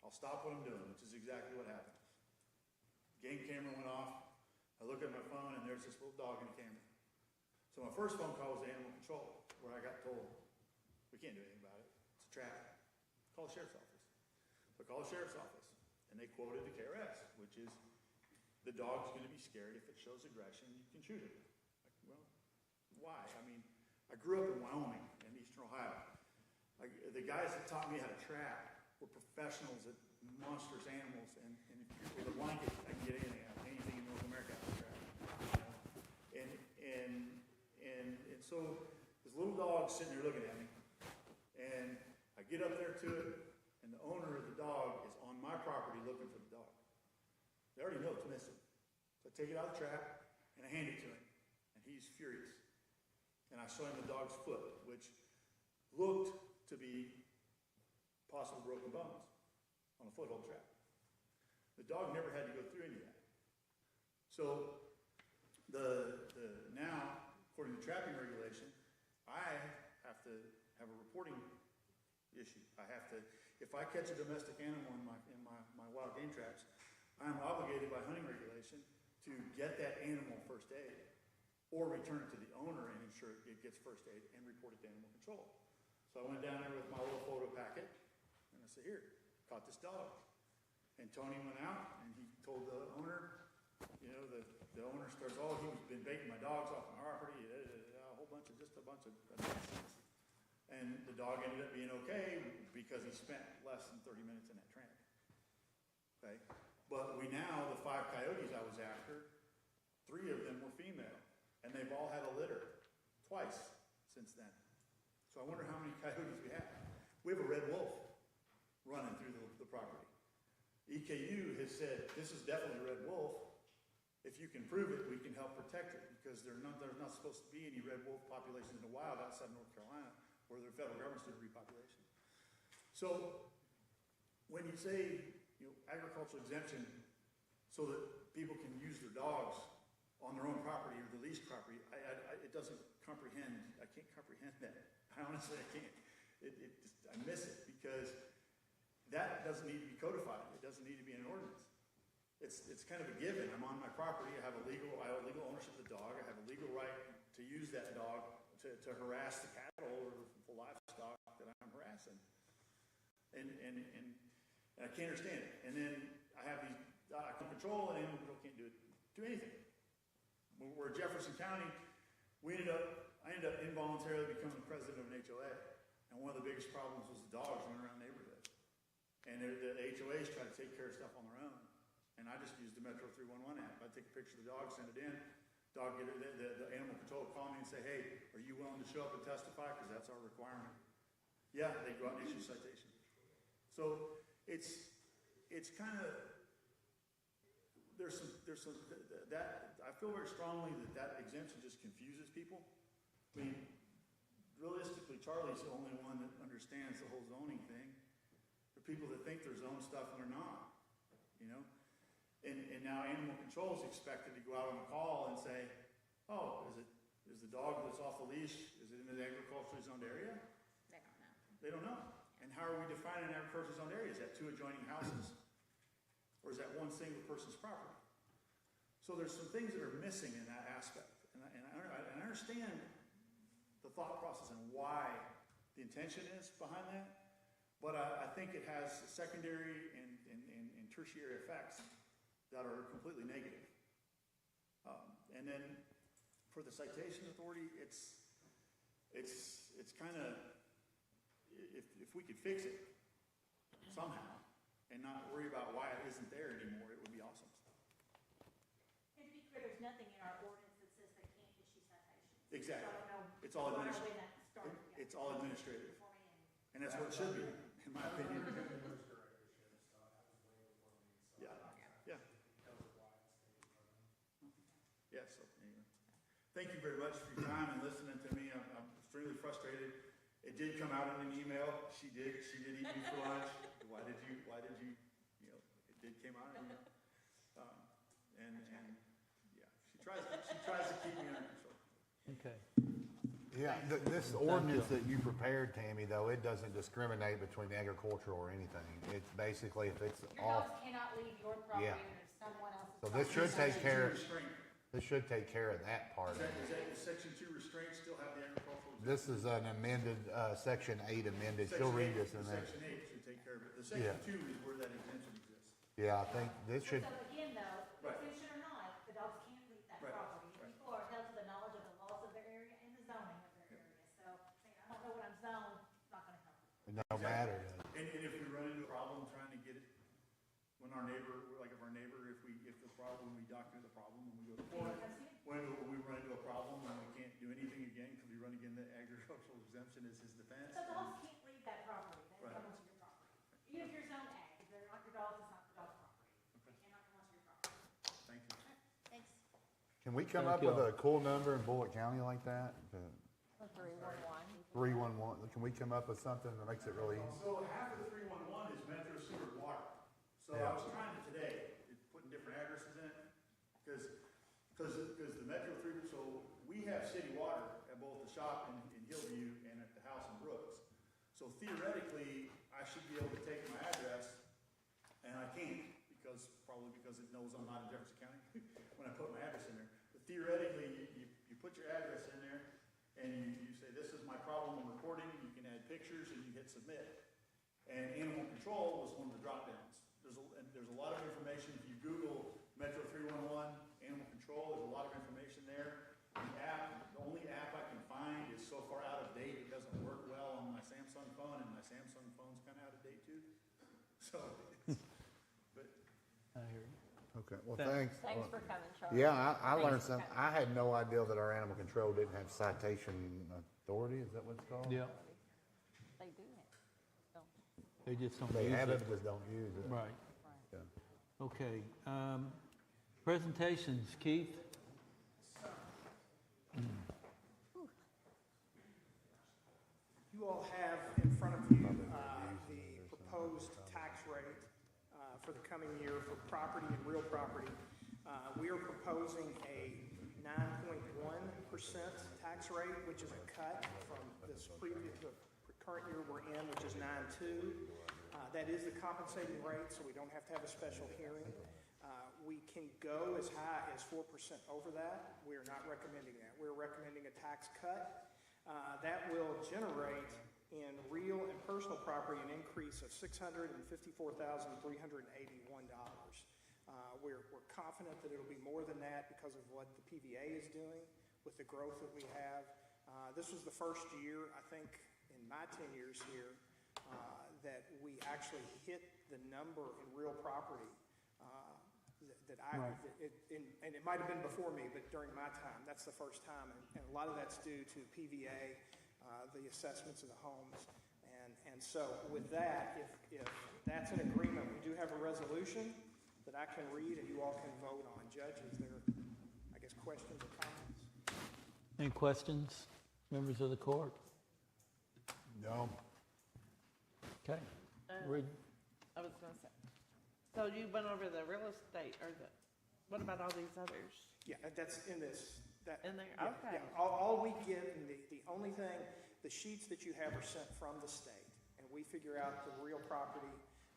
I'll stop what I'm doing, which is exactly what happened. Game camera went off. I look at my phone, and there's this little dog in the camera. So my first phone call was to animal control, where I got told, we can't do anything about it. It's a trap. Call the sheriff's office. So I called the sheriff's office. And they quoted the KRS, which is, the dog's going to be scared. If it shows aggression, you can shoot it. Like, well, why? I mean, I grew up in Wyoming and Eastern Ohio. The guys that taught me how to trap were professionals at monstrous animals. And if you're with a blanket, I can get anything in North America out of trap. You know? And so this little dog's sitting there looking at me. And I get up there to it, and the owner of the dog is on my property looking for the dog. They already know it's missing. So I take it out of the trap, and I hand it to him. And he's furious. And I show him the dog's foot, which looked to be possible broken bones on a foothold trap. The dog never had to go through any of that. So now, according to trapping regulation, I have to have a reporting issue. I have to, if I catch a domestic animal in my wild game traps, I'm obligated by hunting regulation to get that animal first aid or return it to the owner and ensure it gets first aid and report it to animal control. So I went down there with my little photo packet and I said, here, caught this dog. And Tony went out and he told the owner, you know, the owner starts, oh, he's been baiting my dogs off my property, a whole bunch of, just a bunch of nonsense. And the dog ended up being okay because he spent less than 30 minutes in that trunk. Okay? But we now, the 5 coyotes I was after, 3 of them were female. And they've all had a litter twice since then. So I wonder how many coyotes we have. We have a red wolf running through the property. EKU has said, this is definitely a red wolf. If you can prove it, we can help protect it, because there's not supposed to be any red wolf populations in the wild outside North Carolina, where the federal government's doing repopulation. So when you say, you know, agricultural exemption so that people can use their dogs on their own property or the leased property, it doesn't comprehend. I can't comprehend that. I honestly, I can't. I miss it, because that doesn't need to be codified. It doesn't need to be an ordinance. It's kind of a given. I'm on my property. I have a legal ownership of the dog. I have a legal right to use that dog to harass the cattle or the livestock that I'm harassing. And I can't understand it. And then I have these control, and animal control can't do anything. When we're Jefferson County, I ended up involuntarily becoming president of an HOA. And one of the biggest problems was the dogs running around the neighborhood. And the HOAs try to take care of stuff on their own. And I just used the Metro 311 app. I take a picture of the dog, send it in. The animal control will call me and say, hey, are you willing to show up and testify? Because that's our requirement. Yeah, they go out and issue citation. So it's kind of, there's some that I feel very strongly that exemption just confuses people. I mean, realistically, Charlie's the only one that understands the whole zoning thing. There are people that think they're zoned stuff and they're not, you know? And now animal control is expected to go out on a call and say, oh, is the dog that's off the leash, is it in the agriculturally zoned area? They don't know. They don't know. And how are we defining an agriculturally zoned area? Is that 2 adjoining houses? Or is that one single person's property? So there's some things that are missing in that aspect. And I understand the thought process and why the intention is behind that, but I think it has secondary and tertiary effects that are completely negative. And then for the citation authority, it's kind of, if we could fix it somehow and not worry about why it isn't there anymore, it would be awesome. And to be clear, there's nothing in our ordinance that says they can't issue citations. Exactly. So I don't know. It's all I don't know administrative. when that started. Yeah. It's all administrative. For me, And that's what it should be, in my opinion. Yeah, yeah. Yeah, so anyway. Thank you very much for your time and listening to me. I'm extremely frustrated. It did come out in an email. She did eat me for lunch. Why did you, you know, it did came out in an email. And yeah, she tries to keep me under control. Okay. Yeah, this ordinance that you prepared, Tammy, though, it doesn't discriminate between agricultural or anything. It's basically if it's your off. dogs cannot leave your property Yeah. and it's someone else's. So this property. should take care of, Restraint. this should take care of that part of it. Does Section 2 restraints still have the agricultural? This is an amended, Section 8 amended. She'll read this in there. Section 8 should take care of it. The Section 2 is where that exemption exists. Yeah, I think this should, So again, though, Right. exemption or not, the dogs can't leave that Right. property. And people are held to the knowledge of the laws of their area and the zoning of their area. So saying, I don't know what I'm zoned, it's not gonna help. no matter. And if we run into a problem trying to get it, when our neighbor, like if our neighbor, if the problem, we document the problem and we go to court. When we run into a problem and we can't do anything again because we run again the agricultural exemption as his defense. So dogs can't leave that property, they Right. come onto your property. Even if you're zoned ag, if they're not your dogs, it's not your dog's property. They cannot come onto your property. Thank you. Thanks. Can we come Thank up with y'all. a cool number in Bullitt County like that? 311. 311, can we come up with something that makes it really easy? So half of the 311 is Metro Sewer Water. So I Yeah. was trying to today, putting different addresses in it, because the Metro 3, so we have city water at both the shop in Hillview and at the house in Brooks. So theoretically, I should be able to take my address, and I can't, probably because it knows I'm not in Jefferson County when I put my address in there. But theoretically, you put your address in there, and you say, this is my problem, I'm recording, you can add pictures, and you hit submit. And animal control was one of the drop downs. there's a lot of information. If you Google Metro 311 animal control, there's a lot of information there. The only app I can find is so far out of date, it doesn't work well on my Samsung phone, and my Samsung phone's kind of out of date too. So, but I hear you. Okay, well, Thanks. thanks. Thanks for coming, Charlie. Yeah, I Thanks learned for something. coming. I had no idea that our animal control didn't have citation authority. Is that what it's called? Yeah, They do it. So, they just don't They use have it. it, just don't use it. Right. right. Yeah. Okay. Presentations, Keith? you all have in front of you the proposed tax rate for the coming year for property and real property. We are proposing a 9.1% tax rate, which is a cut from the current year we're in, which is 9.2. That is the compensating rate, so we don't have to have a special hearing. We can go as high as 4% over that. We are not recommending that. We're recommending a tax cut. That will generate in real and personal property an increase of $654,381. We're confident that it'll be more than that because of what the PVA is doing with the growth that we have. This was the first year, I think, in my 10 years here, that we actually hit the number in real property Right. and it might have been before me, but during my time, that's the first time. And a lot of that's due to PVA, the assessments of the homes. And so with that, if that's an agreement, we do have a resolution that I can read and you all can vote on. Judge, is there, I guess, questions or comments? Any questions, members of the court? No. Okay. Read. I was gonna say, so you went over the real estate, or what about all these others? Yeah, that's in this. In there? Yeah, Okay. yeah. All we get, and the only thing, the sheets that you have are sent from the state, and we figure out the real property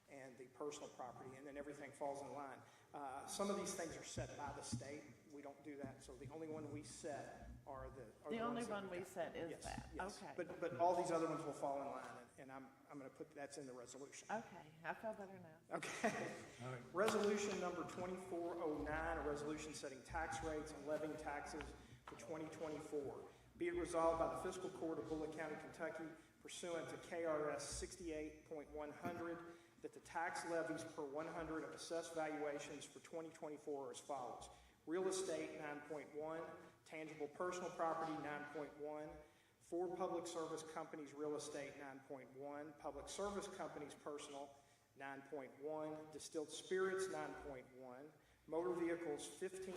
and the personal property, and then everything falls in line. Some of these things are set by the state. We don't do that, so the only one we set are the. The only ones that one we got. set is Yes, that, yes. okay. But all these other ones will fall in line, and I'm going to put that's in the resolution. Okay, I feel better now. Okay. Resolution number 2409, a resolution setting tax rates and levying taxes for 2024. Be it resolved by the Fiscal Court of Bullitt County, Kentucky, pursuant to KRS 68.100, that the tax levies per 100 of assessed valuations for 2024 are as follows. Real estate, 9.1. Tangible personal property, 9.1. For public service companies, real estate, 9.1. Public service companies, personal, 9.1. Distilled spirits, 9.1. Motor vehicles, 15%.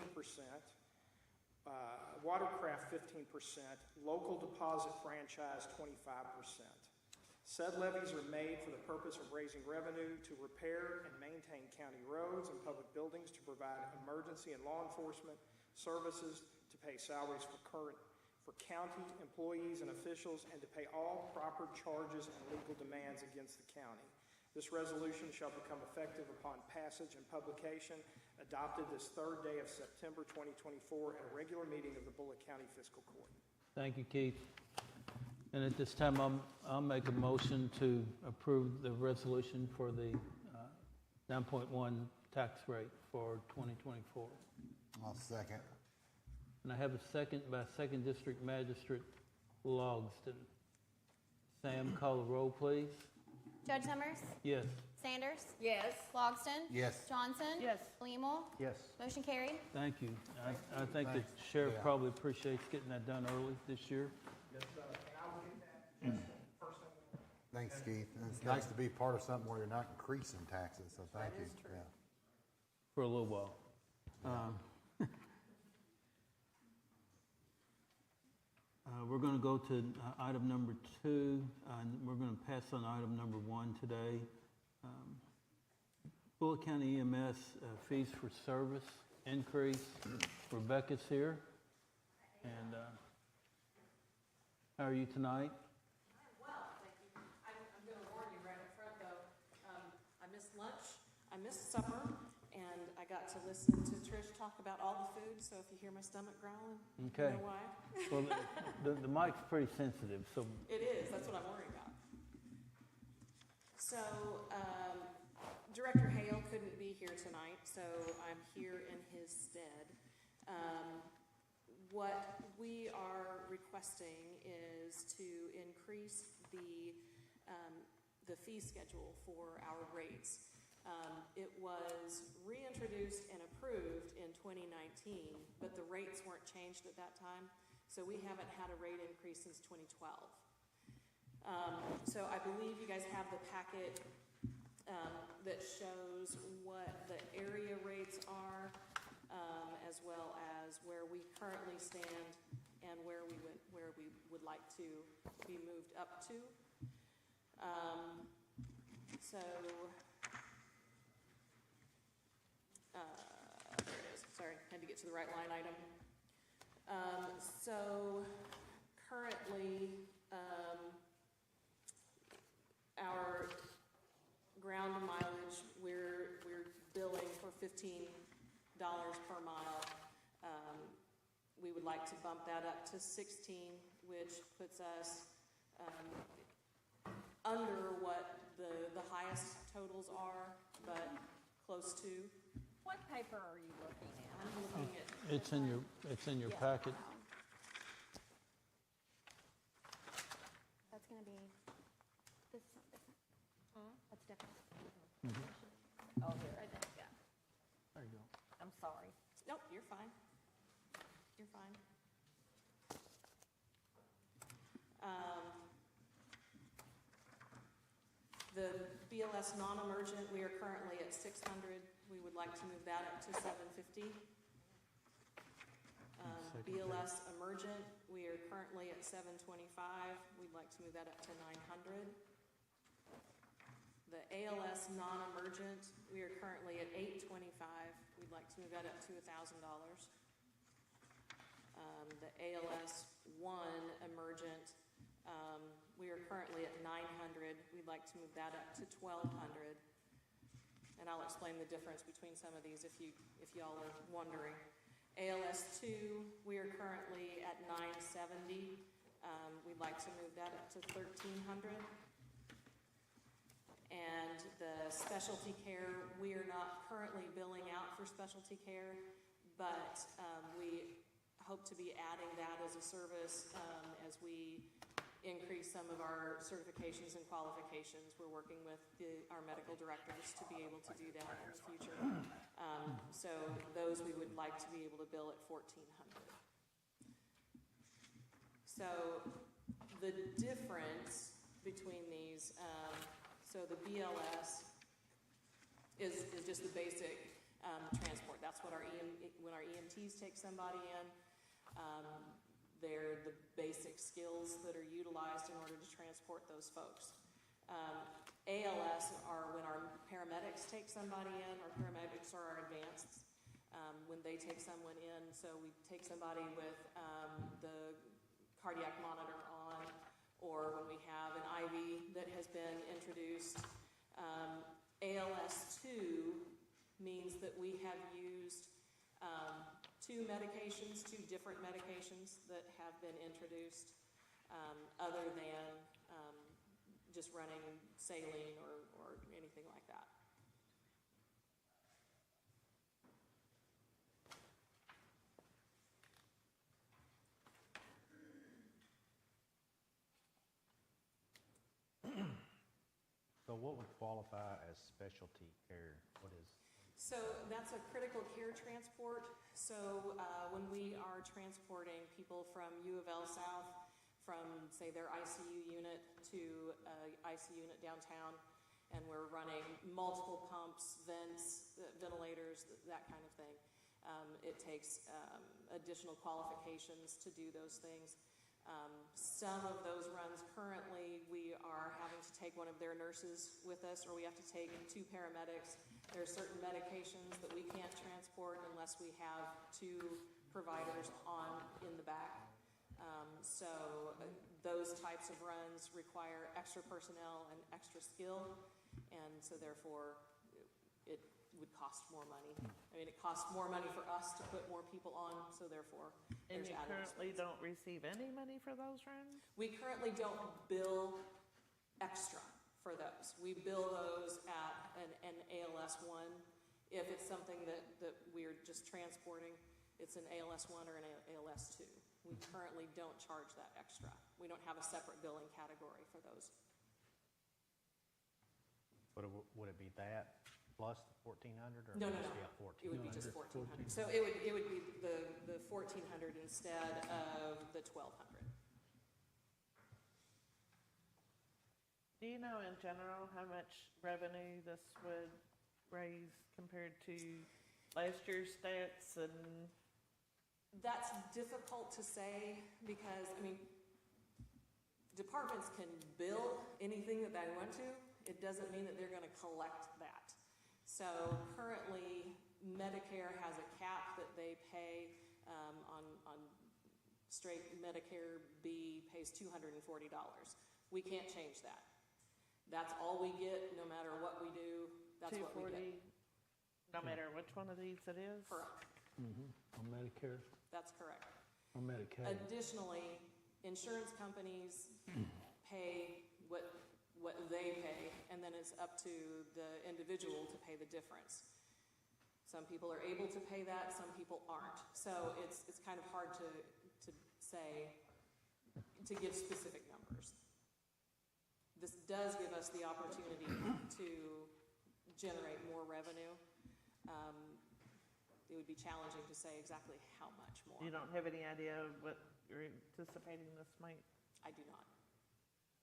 Watercraft, 15%. Local deposit franchise, 25%. Said levies are made for the purpose of raising revenue to repair and maintain county roads and public buildings, to provide emergency and law enforcement services, to pay salaries for county employees and officials, and to pay all proper charges and legal demands against the county. This resolution shall become effective upon passage and publication, adopted this third day of September 2024 at a regular meeting of the Bullitt County Fiscal Court. Thank you, Keith. And at this time, I'll make a motion to approve the resolution for the 9.1 tax rate for 2024. I'll second. And I have a second by Second District Magistrate Logston. Sam, call the roll, please. Judge Summers? Yes. Sanders? Yes. Logston? Yes. Johnson? Yes. Leamel? Yes. Motion carried. Thank you. I think the Thanks. sheriff Yeah. probably appreciates getting that done early this year. Yes, and I will get that first thing. Thanks, Keith. And it's nice to be part of something where you're not increasing taxes, so thank you. is true. Yeah. For a little while. We're going to go to item number 2, and we're going to pass on item number 1 today. Bullitt County EMS fees for service increase. Rebecca's here. And how are you tonight? Well, thank you. I'm going to warn you right up front, though. I missed lunch, I missed supper, and I got to listen to Trish talk about all the food, so if you hear my stomach growling, Okay. you know why. Well, the mic's pretty sensitive, so It is, that's what I'm worried about. So, Director Hale couldn't be here tonight, so I'm here in his stead. What we are requesting is to increase the fee schedule for our rates. It was reintroduced and approved in 2019, but the rates weren't changed at that time, so we haven't had a rate increase since 2012. So I believe you guys have the packet that shows what the area rates are, as well as where we currently stand and where we would like to be moved up to. There it is. Sorry, had to get to the right line item. So currently, our ground mileage, we're billing for $15 per mile. We would like to bump that up to 16, which puts us under what the highest totals are, but close to. What paper are you looking at? I'm looking at. It's in your Yeah. packet. That's gonna be, this is not different. That's different. Oh, here, right there, yeah. There you go. I'm sorry. Nope, you're fine. You're fine. The BLS non-emergent, we are currently at 600. We would like to move that up to 750. BLS emergent, we are currently at 725. We'd like to move that up to 900. The ALS non-emergent, we are currently at 825. We'd like to move that up to $1,000. The ALS 1 emergent, we are currently at 900. We'd like to move that up to 1,200. And I'll explain the difference between some of these if y'all are wondering. ALS 2, we are currently at 970. We'd like to move that up to 1,300. And the specialty care, we are not currently billing out for specialty care, but we hope to be adding that as a service as we increase some of our certifications and qualifications. We're working with our medical directors to be able to do that in the future. So those we would like to be able to bill at 1,400. So the difference between these, so the BLS is just the basic transport. That's what when our EMTs take somebody in, they're the basic skills that are utilized in order to transport those folks. ALS are when our paramedics take somebody in. Our paramedics are our advanced when they take someone in. So we take somebody with the cardiac monitor on, or when we have an IV that has been introduced. ALS 2 means that we have used two different medications that have been introduced other than just running saline or anything like that. So what would qualify as specialty care? What is? So that's a critical care transport. So when we are transporting people from U of L South, from say their ICU unit to ICU unit downtown, and we're running multiple pumps, vents, ventilators, that kind of thing. It takes additional qualifications to do those things. Some of those runs currently, we are having to take one of their nurses with us, or we have to take 2 paramedics. There are certain medications that we can't transport unless we have 2 providers in the back. So those types of runs require extra personnel and extra skill, and so therefore it would cost more money. I mean, it costs more money for us to put more people on, so therefore And there's you added currently expense. don't receive any money for those runs? We currently don't bill extra for those. We bill those at an ALS 1. If it's something that we're just transporting, it's an ALS 1 or an ALS 2. We currently don't charge that extra. We don't have a separate billing category for those. Would it be that plus the 1,400 or? No. Yeah, 14. It would be just 1,400. So it would be the 1,400 instead of the 1,200. Do you know in general how much revenue this would raise compared to last year's stats? And That's difficult to say because, I mean, departments can bill anything that they want to. It doesn't mean that they're going to collect that. So currently, Medicare has a cap that they pay on straight Medicare B pays $240. We can't change that. That's all we get, no matter what we do. That's what we get. No matter which one of these it is? Correct. On Medicare That's correct. or Medicaid. Additionally, insurance companies pay what they pay, and then it's up to the individual to pay the difference. Some people are able to pay that, some people aren't. So it's kind of hard to say, to give specific numbers. This does give us the opportunity to generate more revenue. It would be challenging to say exactly how much more. You don't have any idea of what you're anticipating this might? I do not.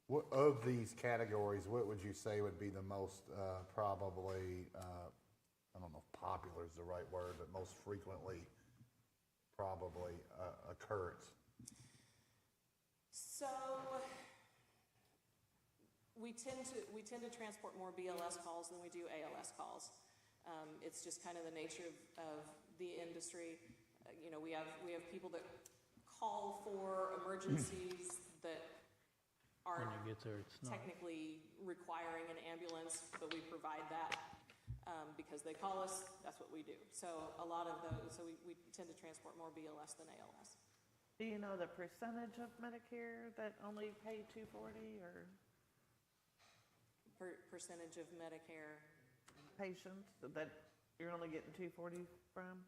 What, of these categories, what would you say would be the most probably, I don't know if popular is the right word, but most frequently probably occurrence? So we tend to transport more BLS calls than we do ALS calls. It's just kind of the nature of the industry. We have people that call for emergencies that aren't When you get there, it's not. technically requiring an ambulance, but we provide that because they call us. That's what we do. So a lot of those. So we tend to transport more BLS than ALS. Do you know the percentage of Medicare that only pay $240 or Percentage of Medicare. patients that you're only getting $240 from?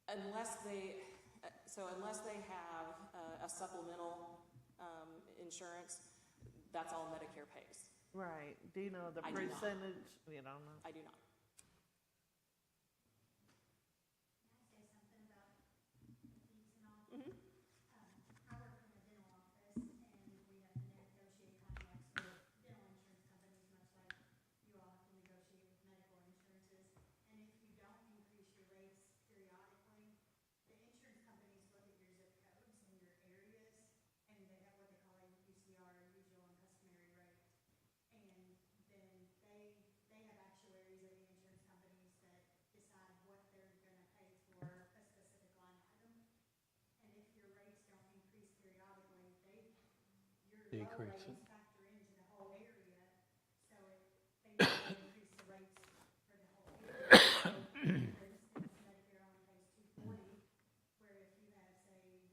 Unless they have a supplemental insurance, that's all Medicare pays. Right. Do you know the I do not. percentage? You don't know? I do not. Can I say something about fees and all? Mhm. I work in a dental office, and we have to negotiate contracts with dental insurance companies, much like you all have to negotiate with medical insurances. And if you don't increase your rates periodically, the insurance companies look at your zip codes and your areas, and they have what they call a UCR, usual and customary rate. And then they have actuaries at the insurance companies that decide what they're gonna pay for a specific line item. And if your rates don't increase periodically, your low Decrease it. rates factor into the whole area, so they need to increase the rates for the whole area. For instance, Medicare only pays $240, where if you have, say,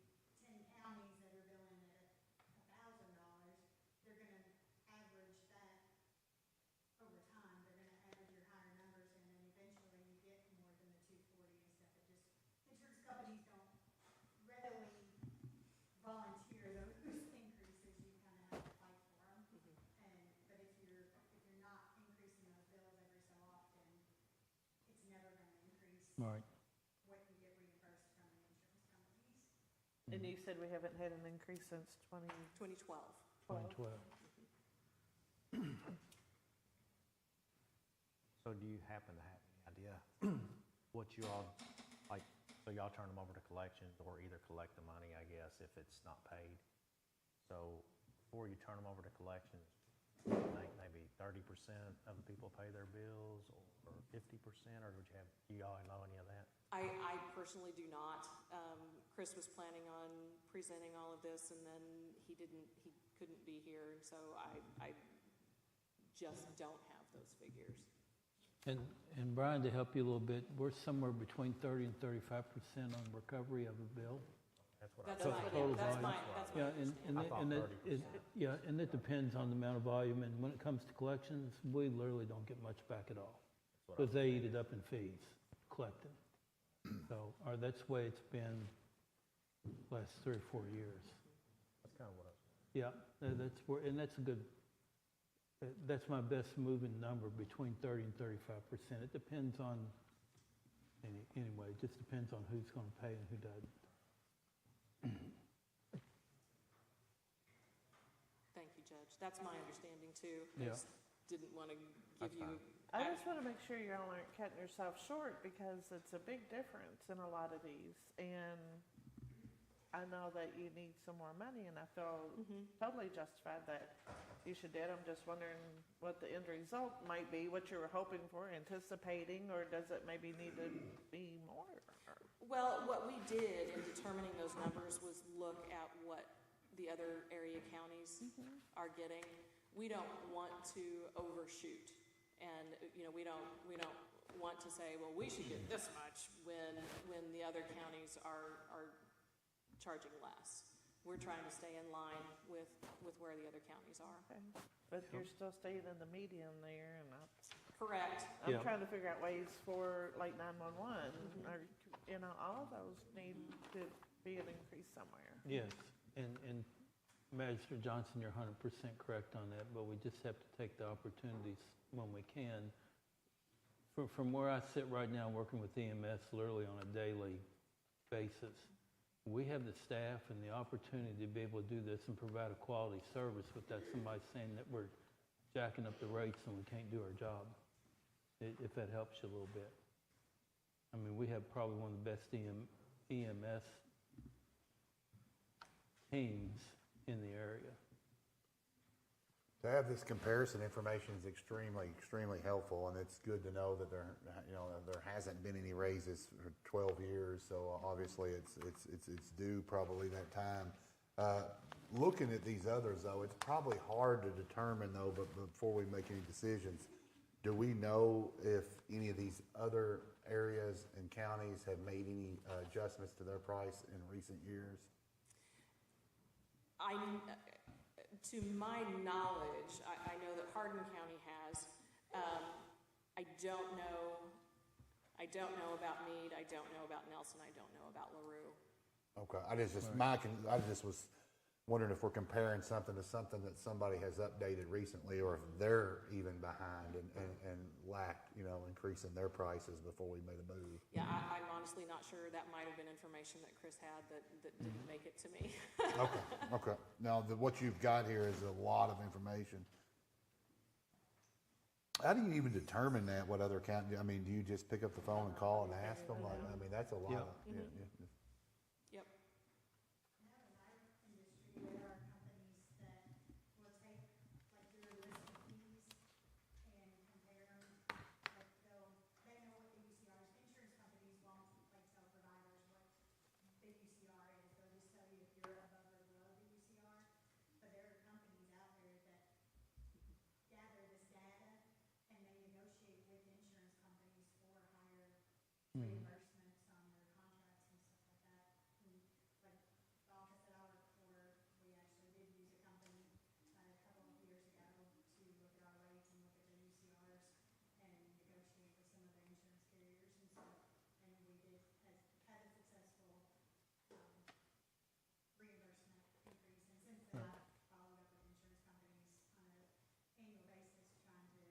10 counties that are billing at $1,000, they're gonna average that over time. They're gonna average your higher numbers, and then eventually you get more than the $240 and stuff. Insurance companies don't readily volunteer those increases. You kind of have to fight for them. But if you're not increasing those bills every so often, it's never gonna increase Right. what you get reimbursed from the insurance companies. And you said we haven't had an increase since 2012. 2012. So do you happen to have any idea what you all, like, so y'all turn them over to collections or either collect the money, I guess, if it's not paid? So before you turn them over to collections, I think maybe 30% of the people pay their bills or 50%, or do you all know any of that? I personally do not. Chris was planning on presenting all of this, and then he couldn't be here, so I just don't have those figures. And Brian, to help you a little bit, we're somewhere between 30 and 35% on recovery of a bill. That's what I That's To- my, total yeah, that's volume. my, that's my Yeah, understanding. and I it- thought and it, 30%. yeah, and it depends on the amount of volume, and when it comes to collections, we literally don't get much back at all. That's what I Because they eat it up in fees, collecting. So, or that's the way it's been last 3 or 4 years. That's kind of what I was. Yeah, that's where, and that's a good, that's my best moving number, between 30 and 35%. It depends on, anyway, it just depends on who's gonna pay and who doesn't. Thank you, Judge. That's my understanding too. Yeah. I just didn't want to That's give you. fine. I just want to make sure y'all aren't cutting yourself short because it's a big difference in a lot of these. And I know that you need some more money and I feel totally justified that you should do it. I'm just wondering what the end result might be, what you were hoping for, anticipating, or does it maybe need to be more? Well, what we did in determining those numbers was look at what the other area counties are getting. We don't want to overshoot. And, you know, we don't want to say, well, we should get this much when the other counties are charging less. We're trying to stay in line with where the other counties are. Okay. But you're still staying in the median there, and Correct. I'm Yeah. trying to figure out ways for like 911, or, you know, all of those need to be an increase somewhere. Yes, and Magistrate Johnson, you're 100% correct on that, but we just have to take the opportunities when we can. From where I sit right now, working with EMS literally on a daily basis, we have the staff and the opportunity to be able to do this and provide a quality service without somebody saying that we're jacking up the rates and we can't do our job, if that helps you a little bit. I mean, we have probably one of the best EMS teams in the area. To have this comparison information is extremely, extremely helpful, and it's good to know that there hasn't been any raises for 12 years, so obviously it's due probably that time. Looking at these others, though, it's probably hard to determine, though, but before we make any decisions, do we know if any of these other areas and counties have made any adjustments to their price in recent years? To my knowledge, I know that Hardin County has. I don't know about Meade. I don't know about Nelson. I don't know about LaRue. Okay, I just was wondering if we're comparing something to something that somebody has updated recently, or if they're even behind and lack, increasing their prices before we made a move. Yeah, I'm honestly not sure. That might have been information that Chris had that didn't make it to me. Okay. Now, what you've got here is a lot of information. How do you even determine that, what other county, I mean, do you just pick up the phone and call and ask them? Like, I mean, that's a lot Yeah. of, Yep. I know in our industry, there are companies that will take, like, your list of fees and compare them. Like, they know what the UCR is. Insurance companies won't, like, tell providers what the UCR is. They'll just tell you if you're above or below the UCR. But there are companies out there that gather this data and they negotiate with insurance companies for higher reimbursements on their contracts and stuff like that. And like the office that I work for, we actually did use a company a couple of years ago to look at our rates and look at their UCRs and negotiate with some of the insurance carriers and stuff. And we had a successful reimbursement increase. And since then, I've followed up with insurance companies on an annual basis, trying to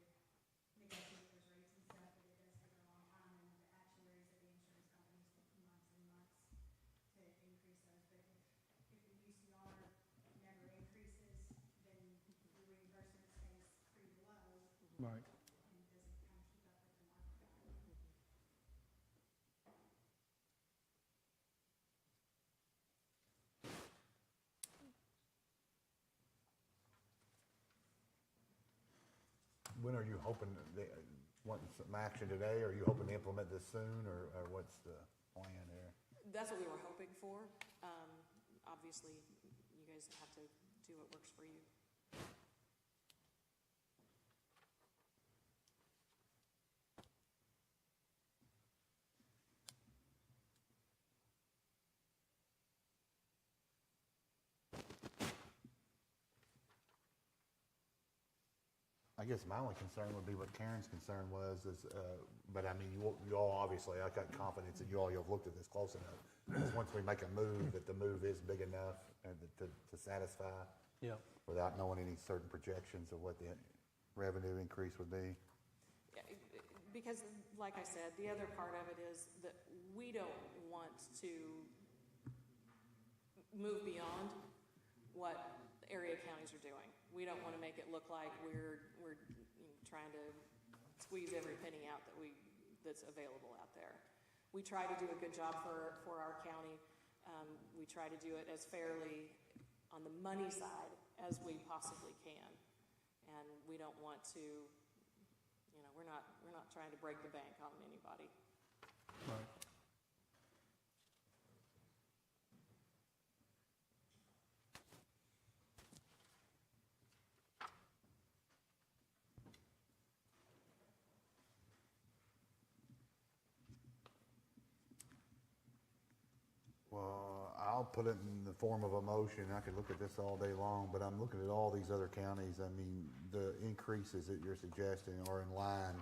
negotiate those rates and stuff, but it does take a long time, and the actuaries of the insurance companies take months and months to increase those. But if the UCR never increases, then your reimbursement stays pretty low Right. and doesn't kind of keep up with the market. when are you hoping, wanting some action today? Are you hoping to implement this soon, or what's the plan here? That's what we were hoping for. Obviously, you guys have to do what works for you. I guess my only concern would be what Karen's concern was, is, but I mean, you all obviously, I got confidence that you've looked at this close enough. Is once we make a move, that the move is big enough and to satisfy, Yeah. without knowing any certain projections of what the revenue increase would be. Yeah, because, like I said, the other part of it is that we don't want to move beyond what area counties are doing. We don't want to make it look like we're trying to squeeze every penny out that's available out there. We try to do a good job for our county. We try to do it as fairly on the money side as we possibly can. And we don't want to, we're not trying to break the bank on anybody. Right. Well, I'll put it in the form of a motion. I could look at this all day long, but I'm looking at all these other counties. I mean, the increases that you're suggesting are in line.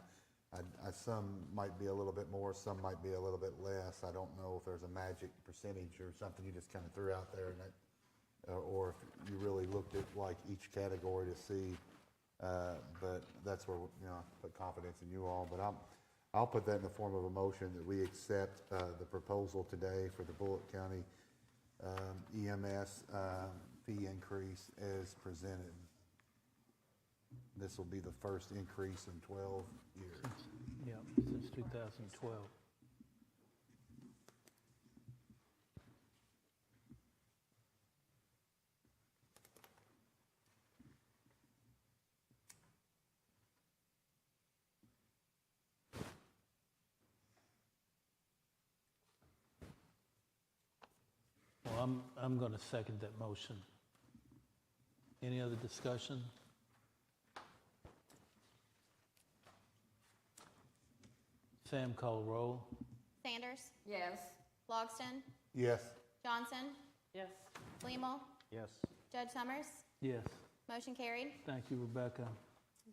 Some might be a little bit more, some might be a little bit less. I don't know if there's a magic percentage or something you just kind of threw out there, or if you really looked at like each category to see. But that's where, I put confidence in you all. But I'll put that in the form of a motion that we accept the proposal today for the Bullitt County EMS fee increase as presented. This will be the first increase in 12 years. Yeah, since 2012. Well, I'm going to second that motion. Any other discussion? Sam, call roll. Sanders, Yes. Logston, Yes. Johnson, Yes. Flemel, Yes. Judge Summers. Yes. Motion carried. Thank you, Rebecca,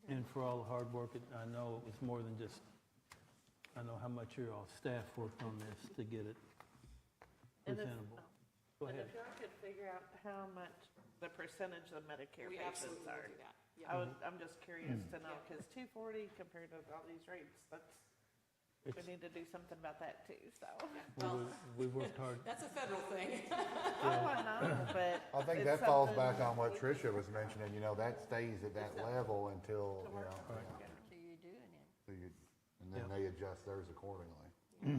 and for all the hard work. I know it was more than just, I know how much your all staff worked on this to get it And if- presentable. Go And ahead. if y'all could figure out how much the percentage of Medicare We patients absolutely will are. do that. Yeah. I'm just curious to know, because 240 compared to all these rates, we It's- need to do something about that too, so. Well, We worked hard. that's a federal thing. Oh, I know, but. I think it's that falls something back on what we- Tricia was mentioning, that stays at that level until, to work on. Right. Yeah. So you're doing it. so you, and then Yeah. they adjust theirs accordingly. Yep.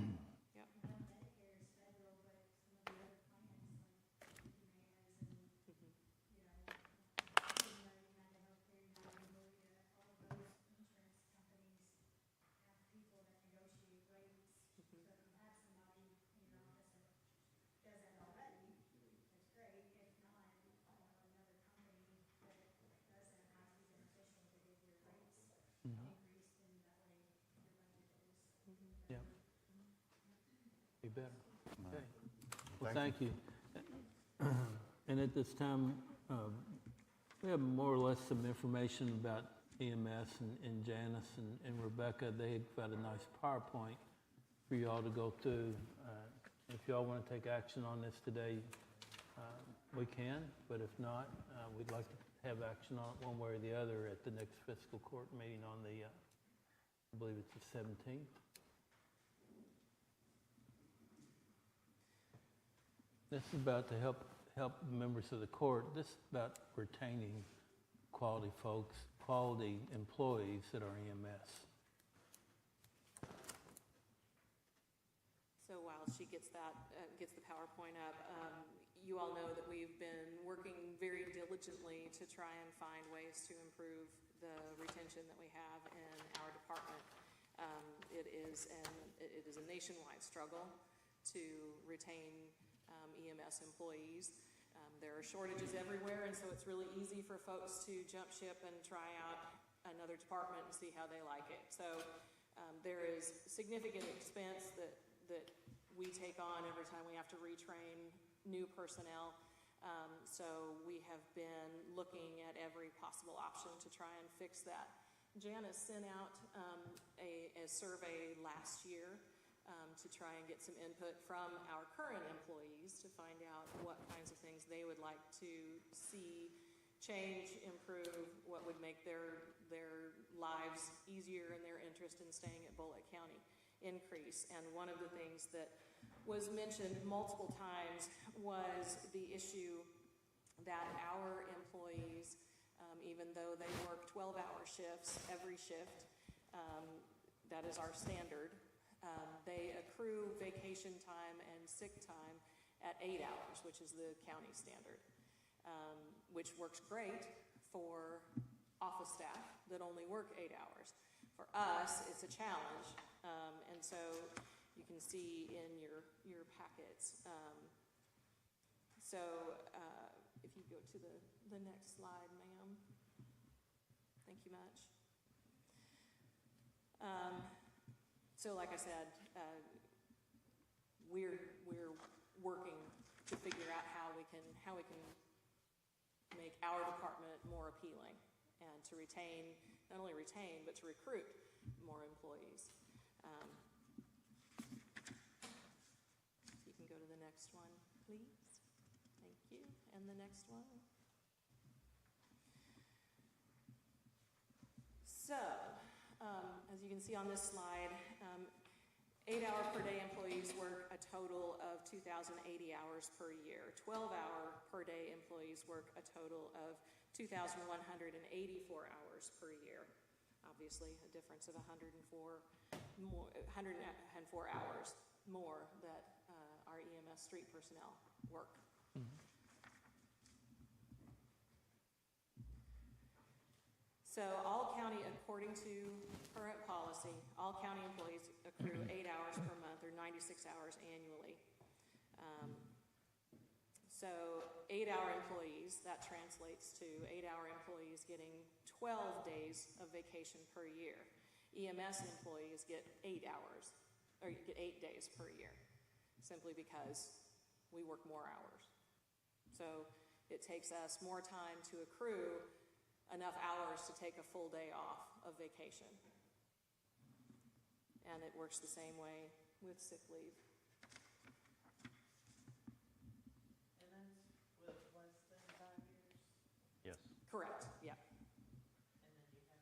Medicare is federal, but some of the other plans, like Humana's and, United Healthcare, United Moria, all of those insurance companies have people that negotiate rates. So if you have somebody in your office that does that already, that's great. If not, another company that does that might be beneficial to get your rates increased, and that way your budget is. Yeah. Be better. Okay. Well, Thank thank you. And at this time, we have more or less some information about EMS and Janice and Rebecca. They've got a nice PowerPoint for you all to go through. If y'all want to take action on this today, we can, but if not, we'd like to have action on it one way or the other at the next fiscal court meeting on the, I believe it's the 17th. This is about to help members of the court. This is about retaining quality folks, quality employees at our EMS. So while she gets that, gets the PowerPoint up, you all know that we've been working very diligently to try and find ways to improve the retention that we have in our department. It is a nationwide struggle to retain EMS employees. There are shortages everywhere, and so it's really easy for folks to jump ship and try out another department and see how they like it. So there is significant expense that we take on every time we have to retrain new personnel. So we have been looking at every possible option to try and fix that. Janice sent out a survey last year to try and get some input from our current employees to find out what kinds of things they would like to see change, improve, what would make their lives easier and their interest in staying at Bullitt County increase. And one of the things that was mentioned multiple times was the issue that our employees, even though they work 12-hour shifts, every shift, that is our standard, they accrue vacation time and sick time at 8 hours, which is the county standard, which works great for office staff that only work 8 hours. For us, it's a challenge, and so you can see in your packets. If you go to the next slide, ma'am. Thank you much. So like I said, we're working to figure out how we can make our department more appealing and to retain, not only retain, but to recruit more employees. You can go to the next one, please. Thank you. And the next one. So, as you can see on this slide, 8-hour per day employees work a total of 2,080 hours per year. 12-hour per day employees work a total of 2,184 hours per year. Obviously, a difference of 104 hours more that our EMS street personnel work. So all county, according to current policy, all county employees accrue 8 hours per month or 96 hours annually. So 8-hour employees, that translates to 8-hour employees getting 12 days of vacation per year. EMS employees get 8 hours, or get 8 days per year, simply because we work more hours. So it takes us more time to accrue enough hours to take a full day off of vacation. And it works the same way with sick leave. And that's with less than 5 years? Yes. Correct, yeah. And then you have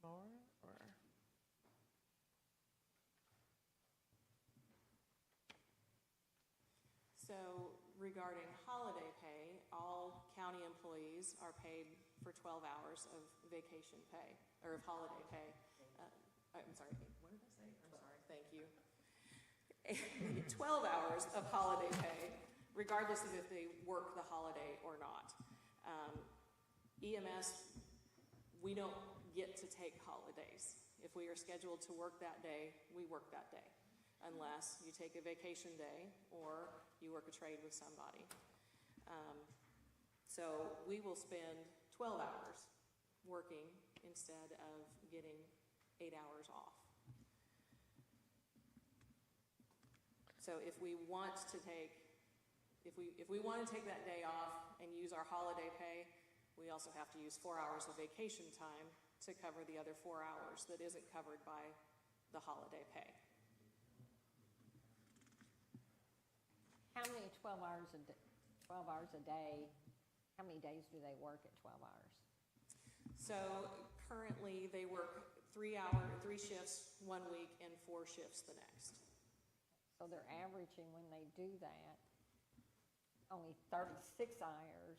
more, or? So regarding holiday pay, all county employees are paid for 12 hours of vacation pay, or of holiday pay. I'm sorry, what did I say? I'm sorry, thank you. 12 hours of holiday pay, regardless of if they work the holiday or not. EMS, we don't get to take holidays. If we are scheduled to work that day, we work that day, unless you take a vacation day or you work a trade with somebody. So we will spend 12 hours working instead of getting 8 hours off. So if we want to take, if we want to take that day off and use our holiday pay, we also have to use 4 hours of vacation time to cover the other 4 hours that isn't covered by the holiday pay. How many 12 hours a day, how many days do they work at 12 hours? So currently they work 3 shifts 1 week and 4 shifts the next. So they're averaging, when they do that, only 36 hours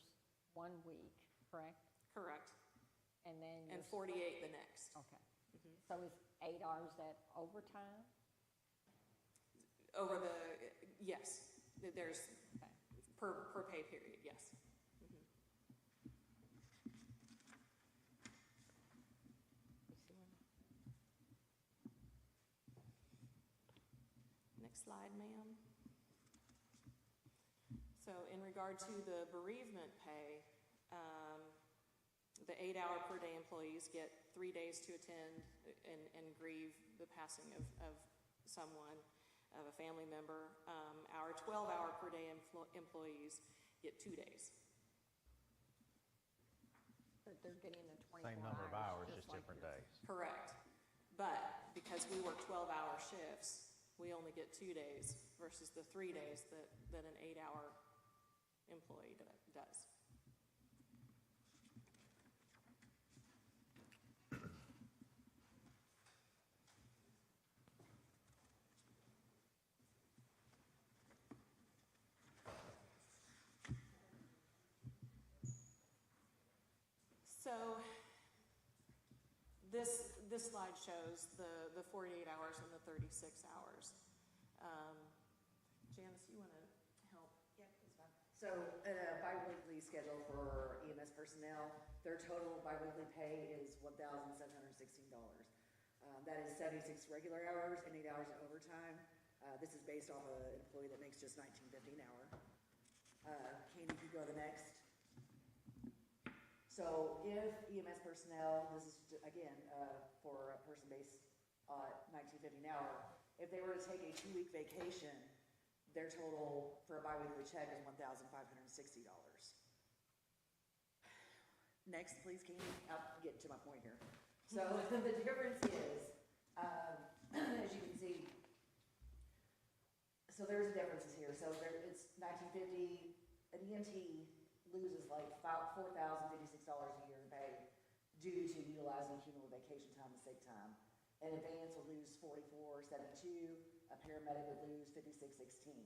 1 week, correct? Correct. And then And 48 the next. Okay. So is 8 hours that overtime? Over the, yes, there's Okay. per pay period, yes. Next slide, ma'am. So in regard to the bereavement pay, the 8-hour per day employees get 3 days to attend and grieve the passing of someone, of a family member. Our 12-hour per day employees get 2 days. But they're getting the 24 Same number of hours, just like different yours. days. Correct. But because we work 12-hour shifts, we only get 2 days versus the 3 days that an 8-hour employee does. So this slide shows the 48 hours and the 36 hours. Janice, you want to help? Yeah, that's fine. So, biweekly schedule for EMS personnel, their total biweekly pay is $1,716. That is 76 regular hours and 8 hours of overtime. This is based off an employee that makes just $19.50 an hour. Candy, if you go to the next. So if EMS personnel, this is, again, for a person based $19.50 an hour, if they were to take a 2-week vacation, their total for a biweekly check is $1,560. Next, please, Candy. I'll get to my point here. So the difference is, as you can see, so there's differences here. So it's $19.50. An EMT loses like about $4,056 a year in pay due to utilizing cumulative vacation time and sick time. An advance will lose $44.72. A paramedic would lose $56.16.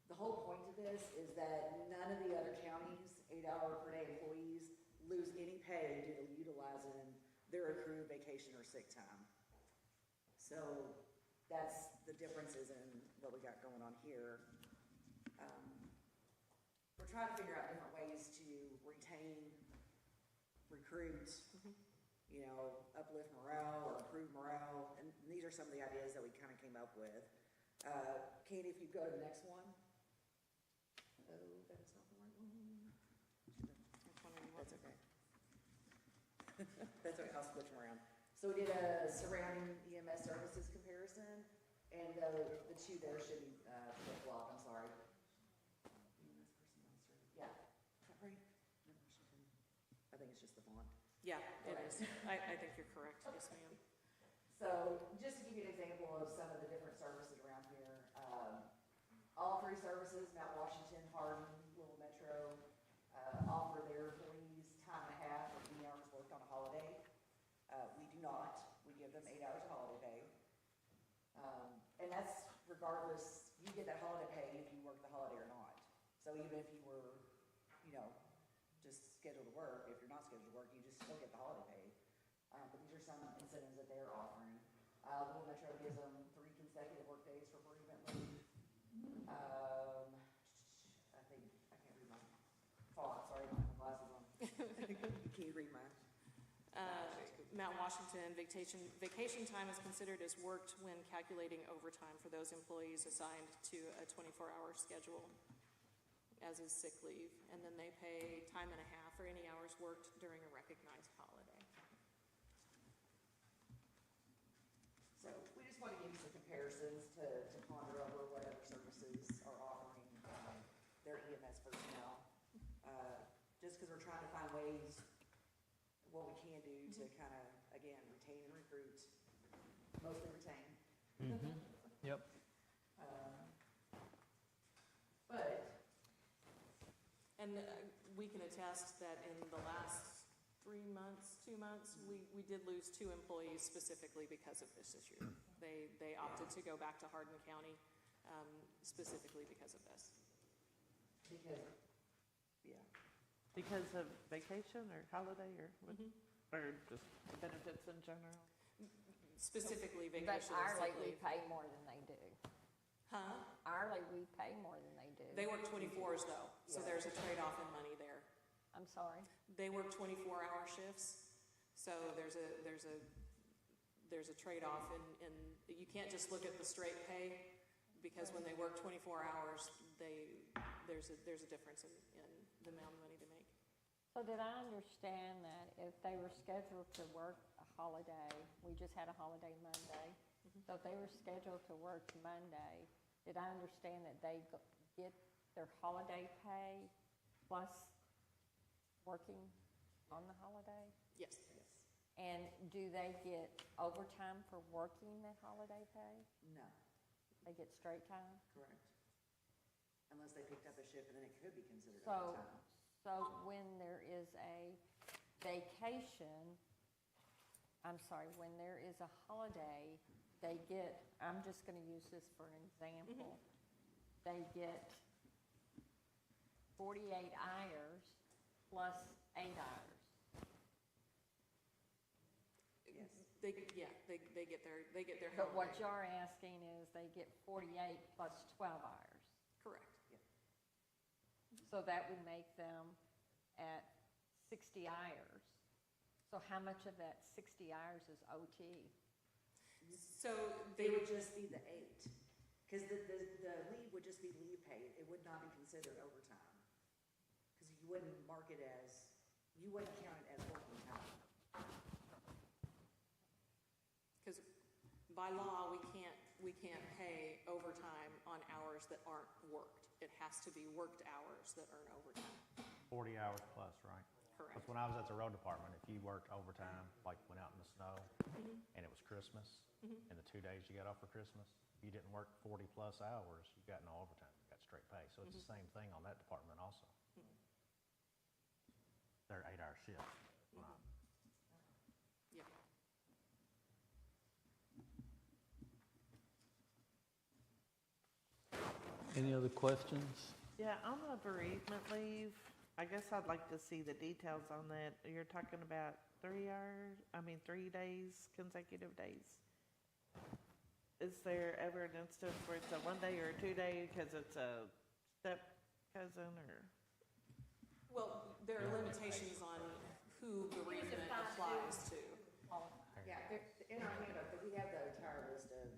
The whole point to this is that none of the other counties, 8-hour per day employees, lose any pay due to utilizing their accrued vacation or sick time. So that's the differences in what we got going on here. We're trying to figure out different ways to retain, recruit, you know, uplift morale or improve morale. And these are some of the ideas that we kind of came up with. Katie, if you go to the next one. Oh, that is not the right one. That's okay. That's okay, I'll switch them around. So we did a surrounding EMS services comparison, and the two there should be flip-flop, I'm sorry. Yeah, is that right? I think it's just the font. Yeah, it is. I think you're correct. Yes, ma'am. So just to give you an example of some of the different services around here, all 3 services, Mount Washington, Hardin, Louisville Metro, offer their employees time and a half or 20 hours worked on a holiday. We do not. We give them 8 hours of holiday pay. And that's regardless, you get that holiday pay if you work the holiday or not. So even if you were, you know, just scheduled to work, if you're not scheduled to work, you just still get the holiday pay. But these are some incentives that they're offering. Louisville Metro gives them 3 consecutive work days for bereavement leave. I think, I can't read my font, sorry, I don't have my glasses on. Can you read mine? Mount Washington, vacation time is considered as worked when calculating overtime for those employees assigned to a 24-hour schedule, as is sick leave. And then they pay time and a half for any hours worked during a recognized holiday. So we just want to give you some comparisons to ponder over what other services are offering their EMS personnel. Just because we're trying to find ways, what we can do to kind of, again, retain and recruit, mostly retain. Yep. But. And we can attest that in the last 2 months, we did lose 2 employees specifically because of this issue. They opted to go back to Hardin County specifically because of this. Because of vacation or holiday or what? Or just benefits in general? Specifically But vacation and hourly, sick we leave. pay more than they do. Huh? Hourly, we pay more than they do. They work 24s though, so there's a trade-off in money there. I'm sorry? They work 24-hour shifts, so there's a trade-off in you can't just look at the straight pay, because when they work 24 hours, there's a difference in the amount of money they make. So did I understand that if they were scheduled to work a holiday, we just had a holiday Monday, so if they were scheduled to work Monday, did I understand that they get their holiday pay plus working on the holiday? Yes. And do they get overtime for working that holiday pay? No, They get straight time? correct. Unless they picked up a shift, and then it could be considered So, overtime. so when there is a vacation, I'm sorry, when there is a holiday, they get, I'm just gonna use this for an example. They get 48 hours plus 8 hours. Yes. They get their But what holiday. you're asking is they get 48 plus 12 hours. Correct. So that would make them at 60 hours. So how much of that 60 hours is OT? So It would just be the 8, because the leave would just be leave paid. It would not be considered overtime. Because you wouldn't mark it as, you wouldn't count it as working time. Because by law, we can't pay overtime on hours that aren't worked. It has to be worked hours that earn overtime. 40 hours plus, right? Correct. Because when I was at the road department, if you worked overtime, like went out in the snow, and it was Christmas, and the 2 days you got off for Christmas, if you didn't work 40 plus hours, you got no overtime, you got straight pay. So it's the same thing on that department also. They're 8-hour shifts. Yeah. Any other questions? Yeah, on the bereavement leave, I guess I'd like to see the details on that. You're talking about 3 days, consecutive days. Is there ever an instance where it's a 1 day or a 2 day because it's a step cousin or? Well, there are limitations on who bereavement applies to. Yeah, in our handbook, but we have the entire list of.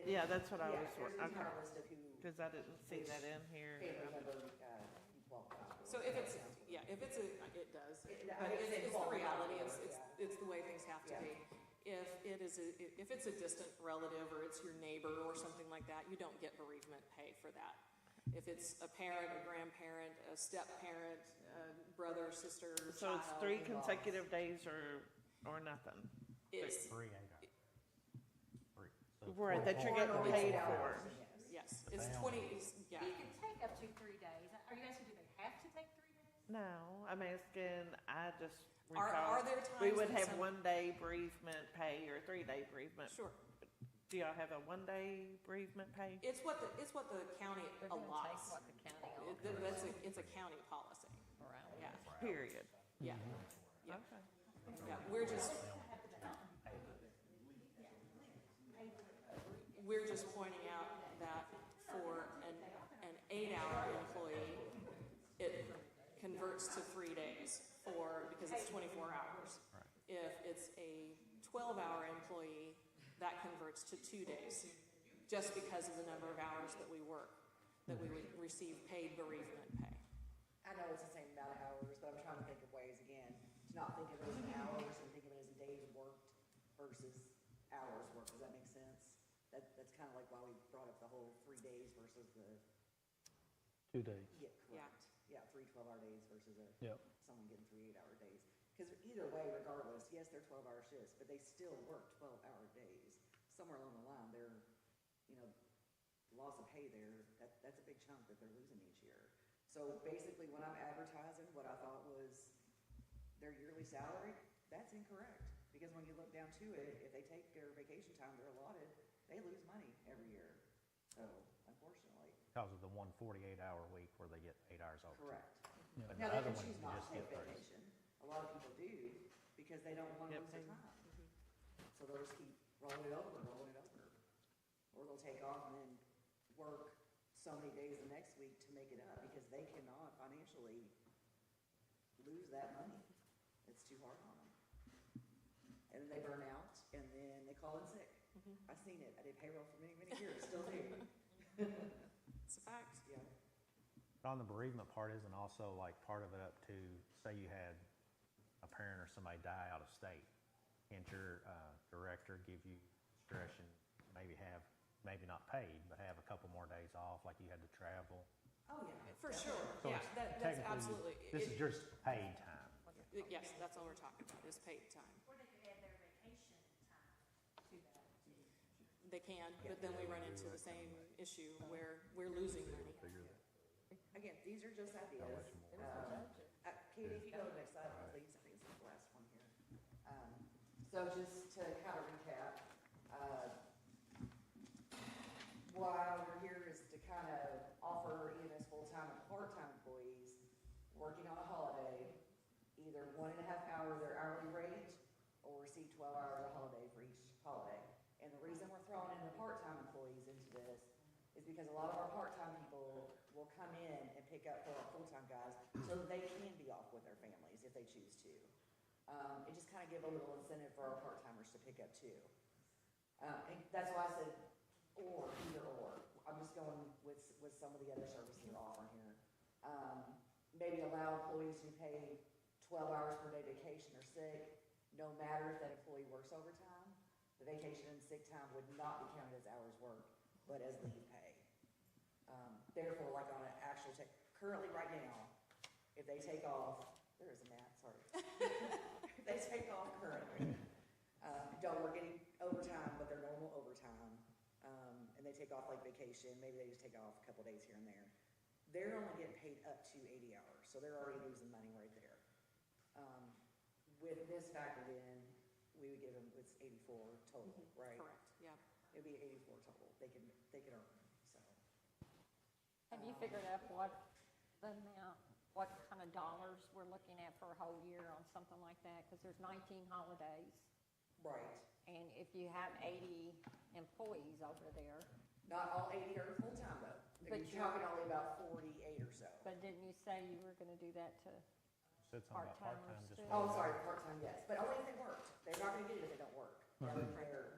Yeah, that's what I was, There's the okay. entire list of who Because I didn't see that in here. family member, qualifies for. So if it's, it does. But it's it's the involved, reality, yeah. it's the way things have to be. If it's a distant relative or it's your neighbor or something like that, you don't get bereavement pay for that. If it's a parent, a grandparent, a step-parent, a brother, sister, So child. it's 3 consecutive days or nothing? It's, 3 8 hours. 3. So Right, that you're getting paid for. yes, it's 20, yeah. You can take up to 3 days. Are you asking, do they have to take 3 days? No, I'm asking, I just Are recall, there we times would that have some- 1 day bereavement pay or 3 day bereavement. Sure. Do y'all have a 1 day bereavement pay? It's what the county They're gonna take allows. what the county offers It's a county policy. around. Yeah, Period. yeah, yeah. Okay. Yeah, we're just pointing out that for an 8-hour employee, it converts to 3 days because it's 24 hours. If it's a 12-hour employee, that converts to 2 days, just because of the number of hours that we work, that we would receive paid bereavement pay. I know it's the same amount of hours, but I'm trying to think of ways, again, to not think of it as hours and think of it as days worked versus hours worked. Does that make sense? That's kind of like why we brought up the whole 3 days versus the, 2 days. yeah, correct. Yeah, 3 12-hour days versus Yep. someone getting 3 8-hour days. Because either way, regardless, yes, they're 12-hour shifts, but they still work 12-hour days. Somewhere along the line, they're, loss of pay there, that's a big chunk that they're losing each year. So basically, when I'm advertising, what I thought was their yearly salary, that's incorrect. Because when you look down to it, if they take their vacation time they're allotted, they lose money every year. So, unfortunately. Because of the 148-hour week where they get 8 hours overtime. Correct. Yeah. But Now, the they other can one, choose you not just to take get 3. vacation. A lot of people do, because they don't want to Yep. lose their time. So they'll just keep rolling it over. Or they'll take off and then work so many days the next week to make it up, because they cannot financially lose that money. It's too hard on them. And then they burn out, and then they call in sick. I've seen it. I did payroll for many, many years, still do. It's a fact. Yeah. But on the bereavement part, isn't also like part of it up to, say you had a parent or somebody die out of state, can't your director give you discretion, maybe not paid, but have a couple more days off, like you had to travel? Oh, yeah. For sure, So yeah, it's that's technically, absolutely. This is just paid time. Yes, that's all we're talking about, is paid time. Or they could add their vacation time to that. They can, but then we run into the same issue where we're losing money. Again, these are just ideas. Katie, if you go to the next slide, please, I think it's the last one here. So just to kind of recap, why we're here is to kind of offer EMS full-time and part-time employees working on a holiday, either 1.5 hours their hourly rate or receive 12 hours a holiday for each holiday. And the reason we're throwing in the part-time employees into this is because a lot of our part-time people will come in and pick up for our full-time guys so that they can be off with their families if they choose to. And just kind of give a little incentive for our part-timers to pick up too. And that's why I said or, either or. I'm just going with some of the other services we're offering here. Maybe allow employees to pay 12 hours per day vacation or sick, no matter if that employee works overtime. The vacation and sick time would not be counted as hours worked, but as leave pay. Therefore, like on an actual currently right now, if they take off, there is a map, sorry. If they take off currently, don't work any overtime, but their normal overtime, and they take off like vacation, maybe they just take off a couple days here and there. They're only getting paid up to 80 hours, so they're already losing money right there. With this factored in, we would give them, it's 84 total, right? Correct, yeah. It'd be 84 total, they can earn, so. Have you figured out what the amount, what kind of dollars we're looking at for a whole year on something like that? Because there's 19 holidays. Right. And if you have 80 employees over there. Not all 80 are full-time though. But You're talking only about 48 or so. But didn't you say you were gonna do that to Said something about part-time, part-timers just. too? Oh, sorry, part-time, yes, but only if they worked. They're not gonna get it if they don't work.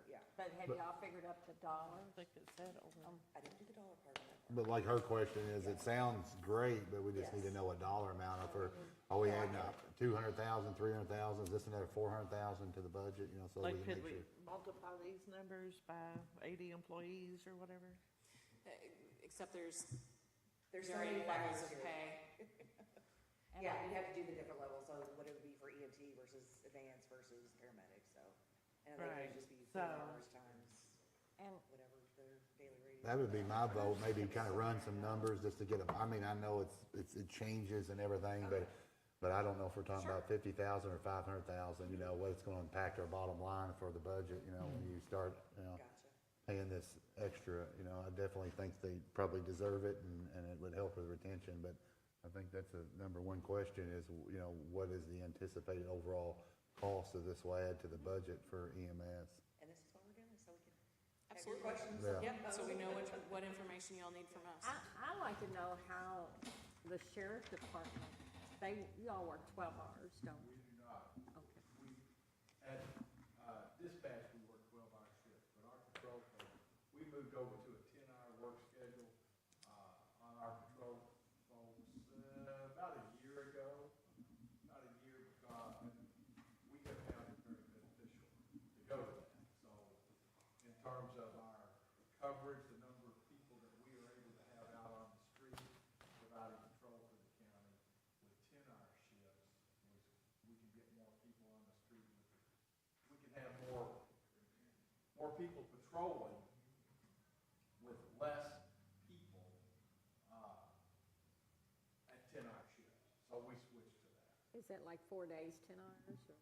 Yeah. But have y'all figured up the dollars? I think it said over. I didn't do the dollar part of that part. But like her question is, it sounds great, but we just need to know a dollar amount of her. Are we adding up 200,000, 300,000, is this another 400,000 to the budget, you know, so we Like, can could make we sure. multiply these numbers by 80 employees or whatever? Except there's There's so varying many levels factors of to it. pay. Yeah, you have to do the different levels, so what it would be for EMT versus advanced versus paramedic, so. And I think it would just be 4 So- hours times And whatever their daily rate is. That would be my vote, maybe kind of run some numbers just to get them, I mean, I know it changes and everything, but I don't know if we're talking about 50,000 or 500,000, you know, what it's gonna impact our bottom line for the budget, you know, when you start, you know, Gotcha. paying this extra, you know, I definitely think they probably deserve it and it would help with retention, but I think that's a number one question is, you know, what is the anticipated overall cost of this will add to the budget for EMS? And this is what we're doing, so we can have your Absolutely. questions. Yeah. Yep, so we know what information y'all need from us. I'd like to know how the sheriff department, y'all work 12 hours, don't We do not. Okay. We, at dispatch, we work 12-hour shifts, but our patrol, we moved over to a 10-hour work schedule on our patrol folks about a year ago. About a year, and we have found it very beneficial to go to that. So in terms of our coverage, the number of people that we are able to have out on the street providing patrol for the county with 10-hour shifts, we can get more people on the street. We can have more people patrolling with less people at 10-hour shifts. So we switched to that. Is that like 4 days, 10 hours? Or? It's,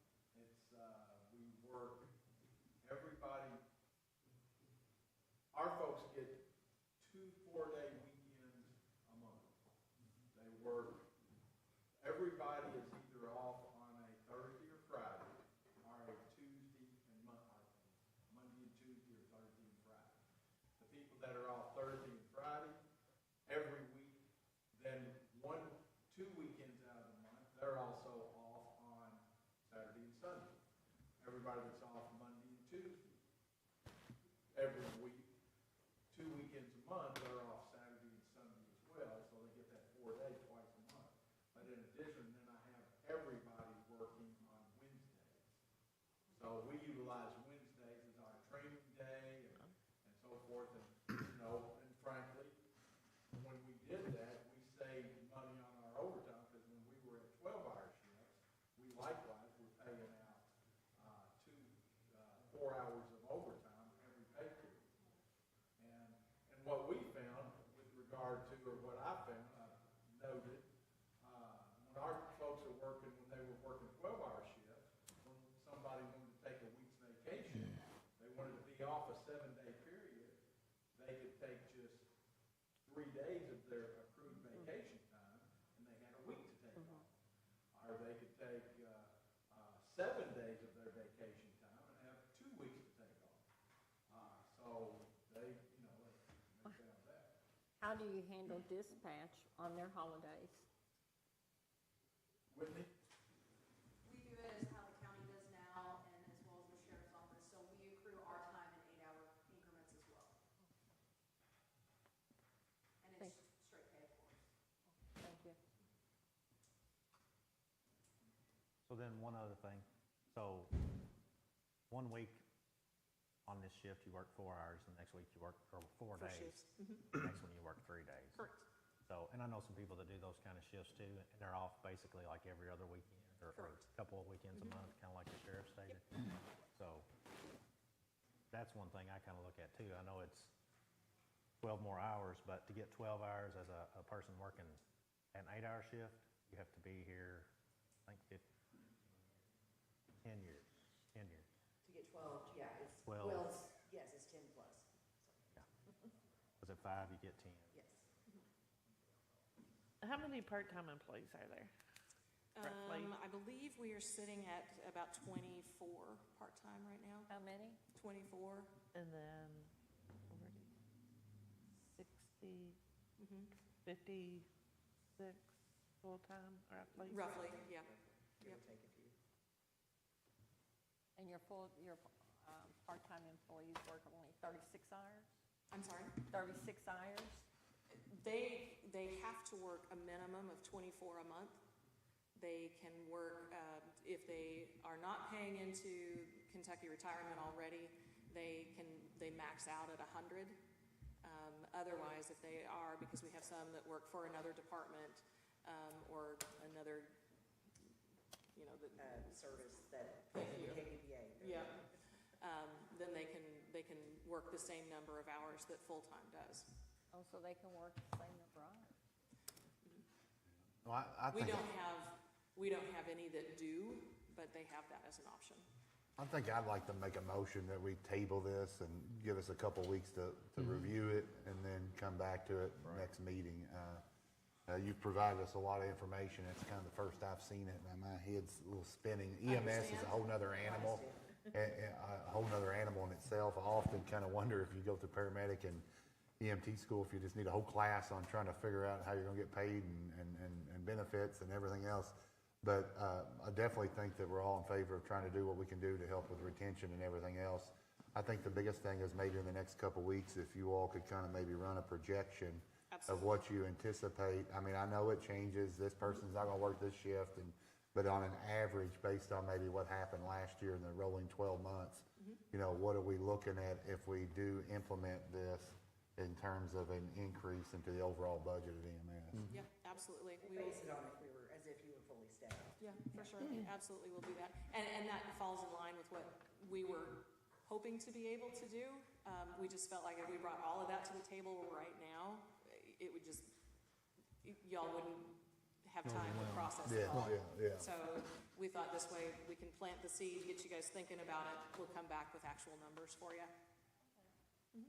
we work, everybody, our folks get 2 4-day weekends a month. They work, everybody is either off on a Thursday or Friday, or a Tuesday and Monday and Tuesday or Thursday and Friday. The people that are off Thursday and Friday, every week, then 2 weekends out of the month, they're also off on Saturday and Sunday. Everybody that's off Monday and Tuesday, every week, 2 weekends a month, they're off Saturday and Sunday as well, so they get that 4 day twice a month. But in addition, then I have everybody working on Wednesdays. So we utilize Wednesdays as our training day and so forth, and, you know, and frankly, when we did that, we saved money on our overtime, because when we were at 12-hour shifts, we liked or what I found, I noted, when our folks are working, when they were working 12-hour shifts, when somebody wanted to take a week's vacation, they wanted to be off a 7-day period, they could take just 3 days of their accrued vacation time, and they had a week to take off. Or they could take 7 days of their vacation time and have 2 weeks to take off. So they found that. How do you handle dispatch on their holidays? Whitney? We do it as how the county does now, and as well as the sheriff's office, so we accrue our time in 8-hour increments as well. And it's straight pay, of course. Thank you. So then one other thing, so 1 week on this shift, you work 4 hours, the next week you work, or 4 For days. shifts. Next one you work 3 days. Correct. So, and I know some people that do those kind of shifts too, and they're off basically like every other weekend, or a Correct. couple of weekends a month, kind of like the sheriff stated. So, that's one thing I kind of look at too. I know it's 12 more hours, but to get 12 hours as a person working an 8-hour shift, you have to be here, I think, 10 years. To get 12, yeah, it's, 12. well, yes, it's 10 plus, Was it 5, you get 10. yes. How many part-time employees are there? Roughly. I believe we are sitting at about 24 part-time right now. How many? 24. And then 60, 56 full-time roughly? Roughly, yeah. Give or Yep. take a few. And your part-time employees work only 36 hours? I'm sorry? 36 hours? They have to work a minimum of 24 a month. They can work, if they are not paying into Kentucky retirement already, they max out at 100. Otherwise, if they are, because we have some that work for another department, or another, Service that, Thank you. KPPA. yeah, then they can work the same number of hours that full-time does. Oh, so they can work the same number of hours? Well, I We think, don't have any that do, but they have that as an option. I think I'd like to make a motion that we table this and give us a couple weeks to review it and then come back to it next meeting. You've provided us a lot of information. It's kind of the first I've seen it, and my head's a little spinning. EMS is a whole nother animal, a whole nother animal in itself. I often kind of wonder if you go to paramedic and EMT school, if you just need a whole class on trying to figure out how you're going to get paid and benefits and everything else. But I definitely think that we're all in favor of trying to do what we can do to help with retention and everything else. I think the biggest thing is maybe in the next couple of weeks, if you all could kind of maybe run a projection of Absolutely. what you anticipate. I mean, I know it changes. This person's not going to work this shift, but on an average, based on maybe what happened last year in the rolling 12 months, what are we looking at if we do implement this in terms of an increase into the overall budget of EMS? Yeah, absolutely. We Base will, it on as if you were fully staffed. yeah, for sure. Absolutely, we'll do that. And that falls in line with what we were hoping to be able to do. We just felt like if we brought all of that to the table right now, it would just, y'all wouldn't have time to process it all. Yeah. So we thought this way, we can plant the seed, get you guys thinking about it. We'll come back with actual numbers for you.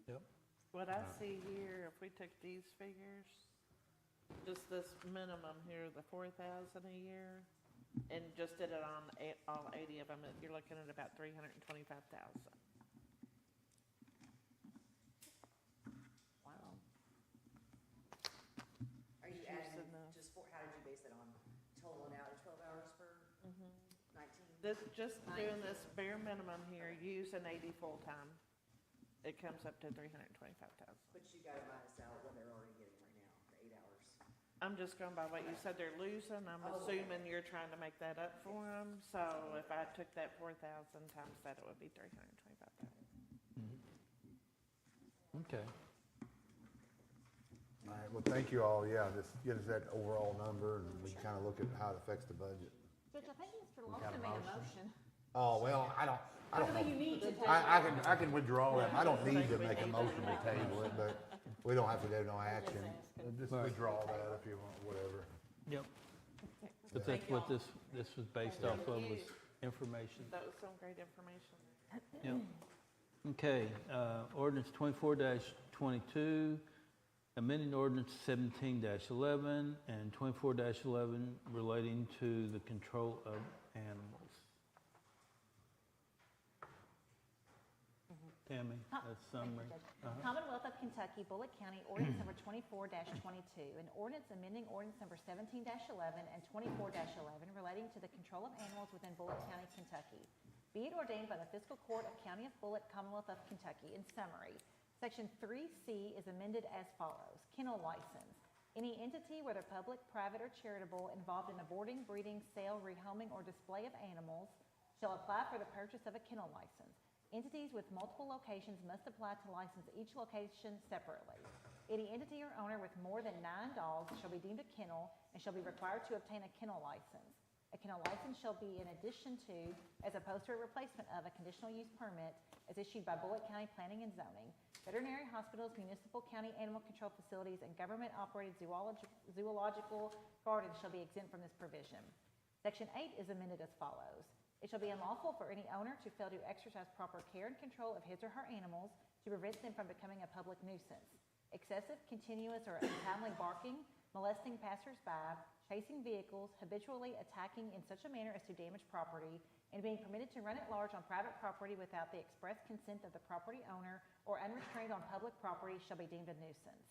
Yep. What I see here, if we took these figures, just this minimum here, the 4,000 a year, and just did it on all 80 of them, you're looking at about 325,000. Wow. Are you Here's adding, the- how did you base it on totaling out at 12 hours per 19? Just doing this bare minimum here, using 80 full-time, it comes up to 325,000. But you gotta minus out what they're already getting right now, the 8 hours. I'm just going by what you said they're losing. I'm assuming you're trying to make that up for them. So if I took that 4,000 times that, it would be 325,000. Okay. All right, well, thank you all. Yeah, just get us that overall number and we kind of look at how it affects the budget. Judge, I think Mr. Lawson made a motion. Oh, well, I don't know. You need to take I can withdraw that. I don't need to make a motion to table it, but We don't have to do no action. Just Right. withdraw that if you want, whatever. Yep. But that's what this was based off of, was information. That was some great information. Yep. Okay, ordinance 24-22, amending ordinance 17-11, and 24-11 relating to the control of animals. Tammy, a summary. Uh-huh. Commonwealth of Kentucky, Bullitt County, ordinance number 24-22, an ordinance amending ordinance number 17-11 and 24-11 relating to the control of animals within Bullitt County, Kentucky. Be it ordained by the Fiscal Court of County of Bullitt, Commonwealth of Kentucky. In summary, Section 3C is amended as follows. Kennel license. Any entity, whether public, private, or charitable, involved in the boarding, breeding, sale, rehoming, or display of animals shall apply for the purchase of a kennel license. Entities with multiple locations must apply to license each location separately. Any entity or owner with more than 9 dogs shall be deemed a kennel and shall be required to obtain a kennel license. A kennel license shall be in addition to, as opposed to a replacement of, a conditional use permit as issued by Bullitt County Planning and Zoning. Veterinary hospitals, municipal county animal control facilities, and government-operated zoological gardens shall be exempt from this provision. Section 8 is amended as follows. It shall be unlawful for any owner to fail to exercise proper care and control of his or her animals to prevent them from becoming a public nuisance. Excessive, continuous, or untimely barking, molesting passers-by, chasing vehicles, habitually attacking in such a manner as to damage property, and being permitted to run at large on private property without the express consent of the property owner or unrestrained on public property shall be deemed a nuisance.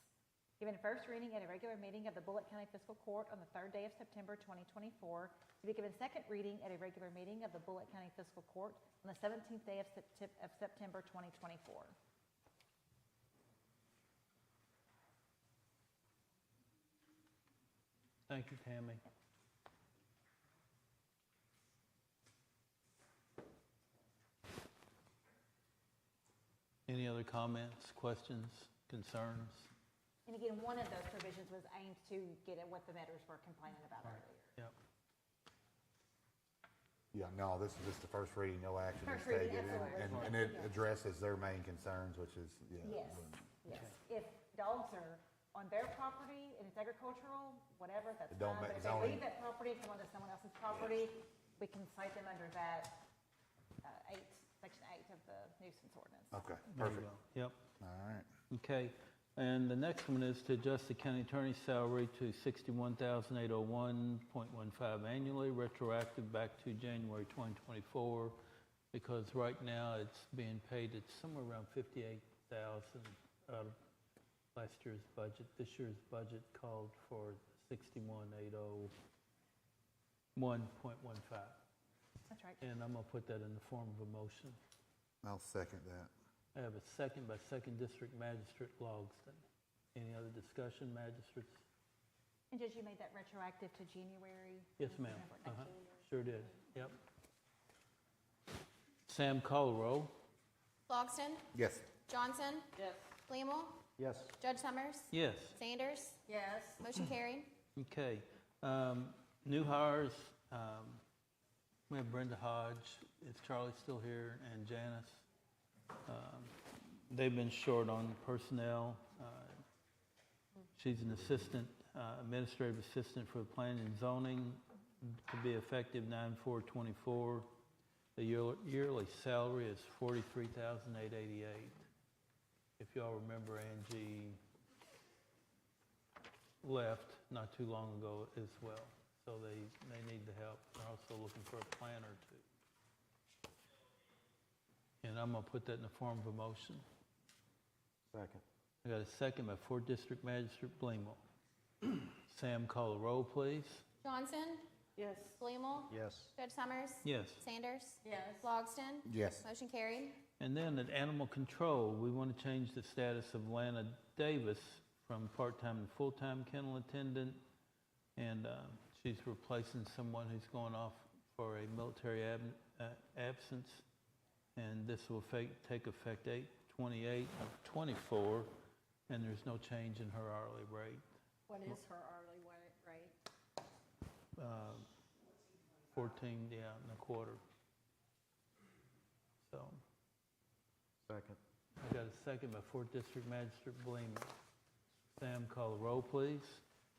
Given first reading at a regular meeting of the Bullitt County Fiscal Court on the 3rd day of September 2024, to be given second reading at a regular meeting of the Bullitt County Fiscal Court on the 17th day of September 2024. Thank you, Tammy. Any other comments, questions, concerns? And again, one of those provisions was aimed to get at what the matters were complaining about earlier. Yep. Yeah, no, this is just the first reading, no action is First reading, taken. absolutely. And it Yeah. addresses their main concerns, which is, Yes, yes. If dogs are on their property and it's agricultural, whatever, that's It don't fine. ma- But if they zoning- leave that property, come onto someone else's property, we can cite them under that Section 8 of the nuisance ordinance. Okay, There you perfect. go. Yep. All right. Okay, and the next one is to adjust the county attorney's salary to $61,801.15 annually, retroactive back to January 2024, because right now it's being paid at somewhere around $58,000 out of last year's budget. This year's budget called for $61,801.15. That's right. And I'm going to put that in the form of a motion. I'll second that. I have a second by Second District Magistrate Logston. Any other discussion, magistrates? And Judge, you made that retroactive to January? Yes, ma'am. Thank Uh-huh. you. Sure did. Yep. Sam, call the roll. Logston, Yes. Johnson, Yes. Flamel, Yes. Judge Summers, Yes. Sanders, Yes. motion carried. Okay. New hires, we have Brenda Hodge. Is Charlie still here? And Janice. They've been short on personnel. She's an assistant, administrative assistant for planning and zoning to be effective 9/4/24. The yearly salary is $43,888. If y'all remember, Angie left not too long ago as well, so they need the help. They're also looking for a planner too. And I'm gonna put that in the form of a motion. Second. I got a second by 4th District Magistrate Blamel. Sam, call the roll, please. Johnson, Yes. Flamel, Yes. Judge Summers, Yes. Sanders, Yes. Logston, Yes. motion carried. And then at animal control, we want to change the status of Lana Davis from part-time to full-time kennel attendant. And she's replacing someone who's going off for a military absence. And this will take effect 8/28 of '24, and there's no change in her hourly rate. What is her hourly rate? 14, yeah, and a quarter. So, Second. I got a second by 4th District Magistrate Bleeman. Sam, call the roll, please.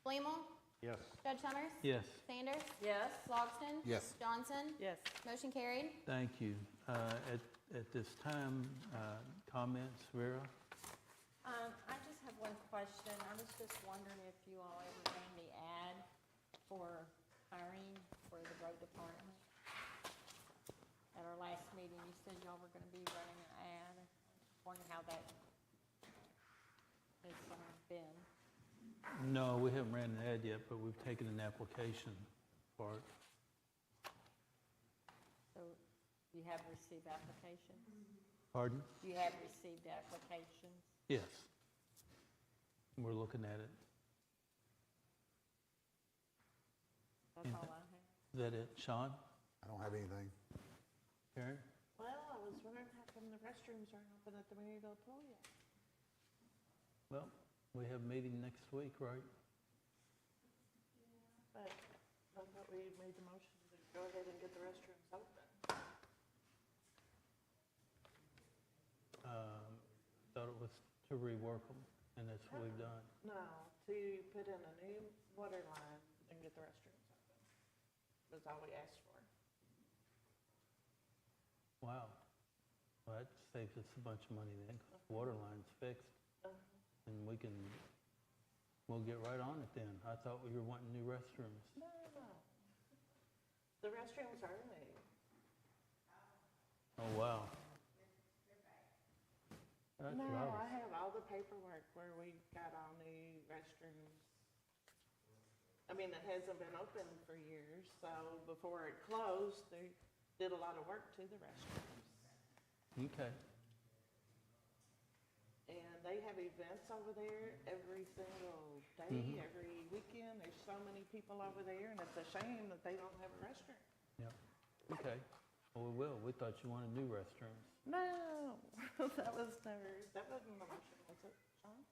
Flamel, Yes. Judge Summers, Yes, Sanders, Yes. Logston, Yes. Johnson, Yes. motion carried. thank you. At this time, comments, Vera? I just have one question. I was just wondering if you all ever ran the ad for hiring for the road department. At our last meeting, you said y'all were gonna be running an ad. Wondering how that has been. No, we haven't ran an ad yet, but we've taken an application for it. So you have received applications? Pardon? You have received applications? Yes. We're looking at it. That's all I have. Is that it? Sean? I don't have anything. Karen? Well, I was wondering how come the restrooms aren't open at the Maryville pool yet? Well, we have a meeting next week, right? But I thought we made the motion to go ahead and get the restrooms open. Thought it was to rework them, and that's what we've done. No, to put in a new water line and get the restrooms open. Was all we asked for. Wow. Well, that saves us a bunch of money then, 'cause the water line's fixed, and we'll get right on it then. I thought we were wanting new restrooms. No. The restrooms are new. Oh, wow. That's No, what I have all the paperwork where we got all new restrooms. I mean, it hasn't been open for years, so before it closed, they did a lot of work to the restrooms. Okay. And they have events over there every single day, every weekend. There's so many people over there, and it's a shame that they don't have a restroom. Yeah. Okay. Well, we will. We thought you wanted new restrooms. No, that wasn't the motion, was it, Sean?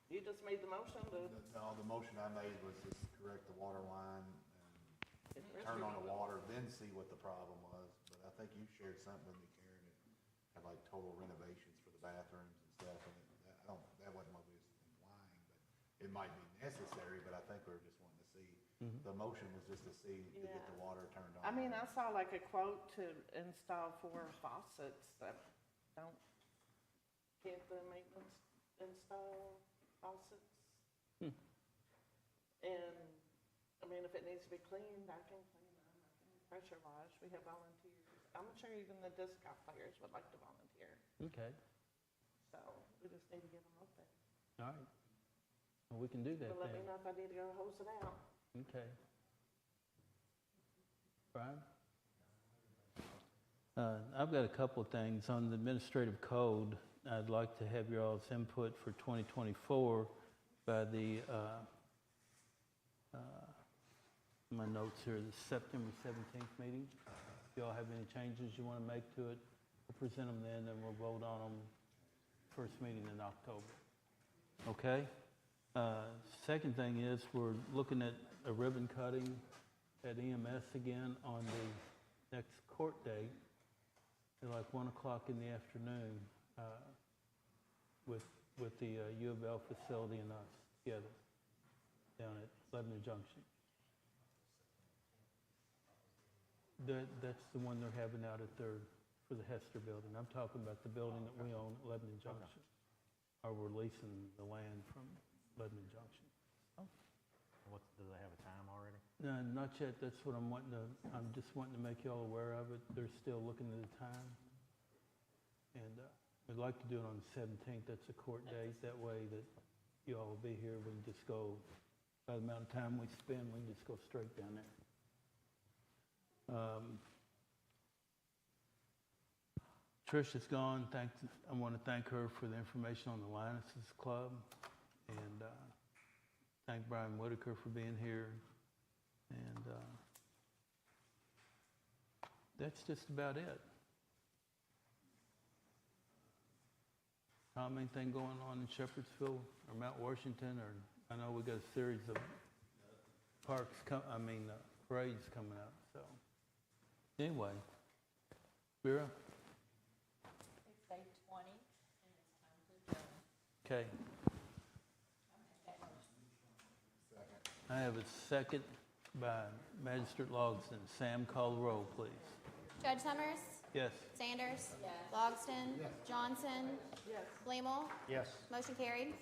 You just made the motion to No, the motion I made was just correct the water line get and the turn on restroom the water, then see what the problem was. But I think you shared something with me, Karen, that had like total renovations for the bathrooms and stuff. And that wasn't what we was implying, but it might be necessary, but I think we were just wanting to see. The motion was just to see, to get the water turned on. I mean, I saw like a quote to install 4 faucets that can't the maintenance install faucets? And, I mean, if it needs to be cleaned, I can clean them, I can pressure wash, we have volunteers. I'm sure even the disc golf players would like to volunteer, Okay. so we just need to get them open. All right. Well, we can do that But let me then. know if I need to go hose it out. Okay. Brian? I've got a couple of things on the administrative code. I'd like to have your all's input for 2024 by the, my notes here, the September 17th meeting. If y'all have any changes you want to make to it, we'll present them then, and we'll vote on them first meeting in October. Okay? Second thing is, we're looking at a ribbon cutting at EMS again on the next court date at like 1 o'clock in the afternoon with the U of L facility and us together down at Lebanon Junction. That's the one they're having out at for the Hester building. I'm talking about the building that we own at Lebanon Junction. Or we're leasing the land from Lebanon Junction. Do they have a time already? No, not yet. That's what I'm just wanting to make you all aware of it. They're still looking at the time. And we'd like to do it on the 17th. That's a court date. That way that you all will be here. We can just go, by the amount of time we spend, we can just go straight down there. Trish is gone. I want to thank her for the information on the Lionesses Club. And thank Brian Whitaker for being here. And that's just about it. Tom, anything going on in Shepherdsville or Mount Washington? Or I know we got a series of parades coming up. So anyway, Vera? It's 8:20, and it's time to adjourn. Okay. I have a second by Magistrate Logston. Sam, call the roll, please. Judge Summers? Yes. Sanders? Logston? Johnson? Yes. Blamel? Yes. Motion carried.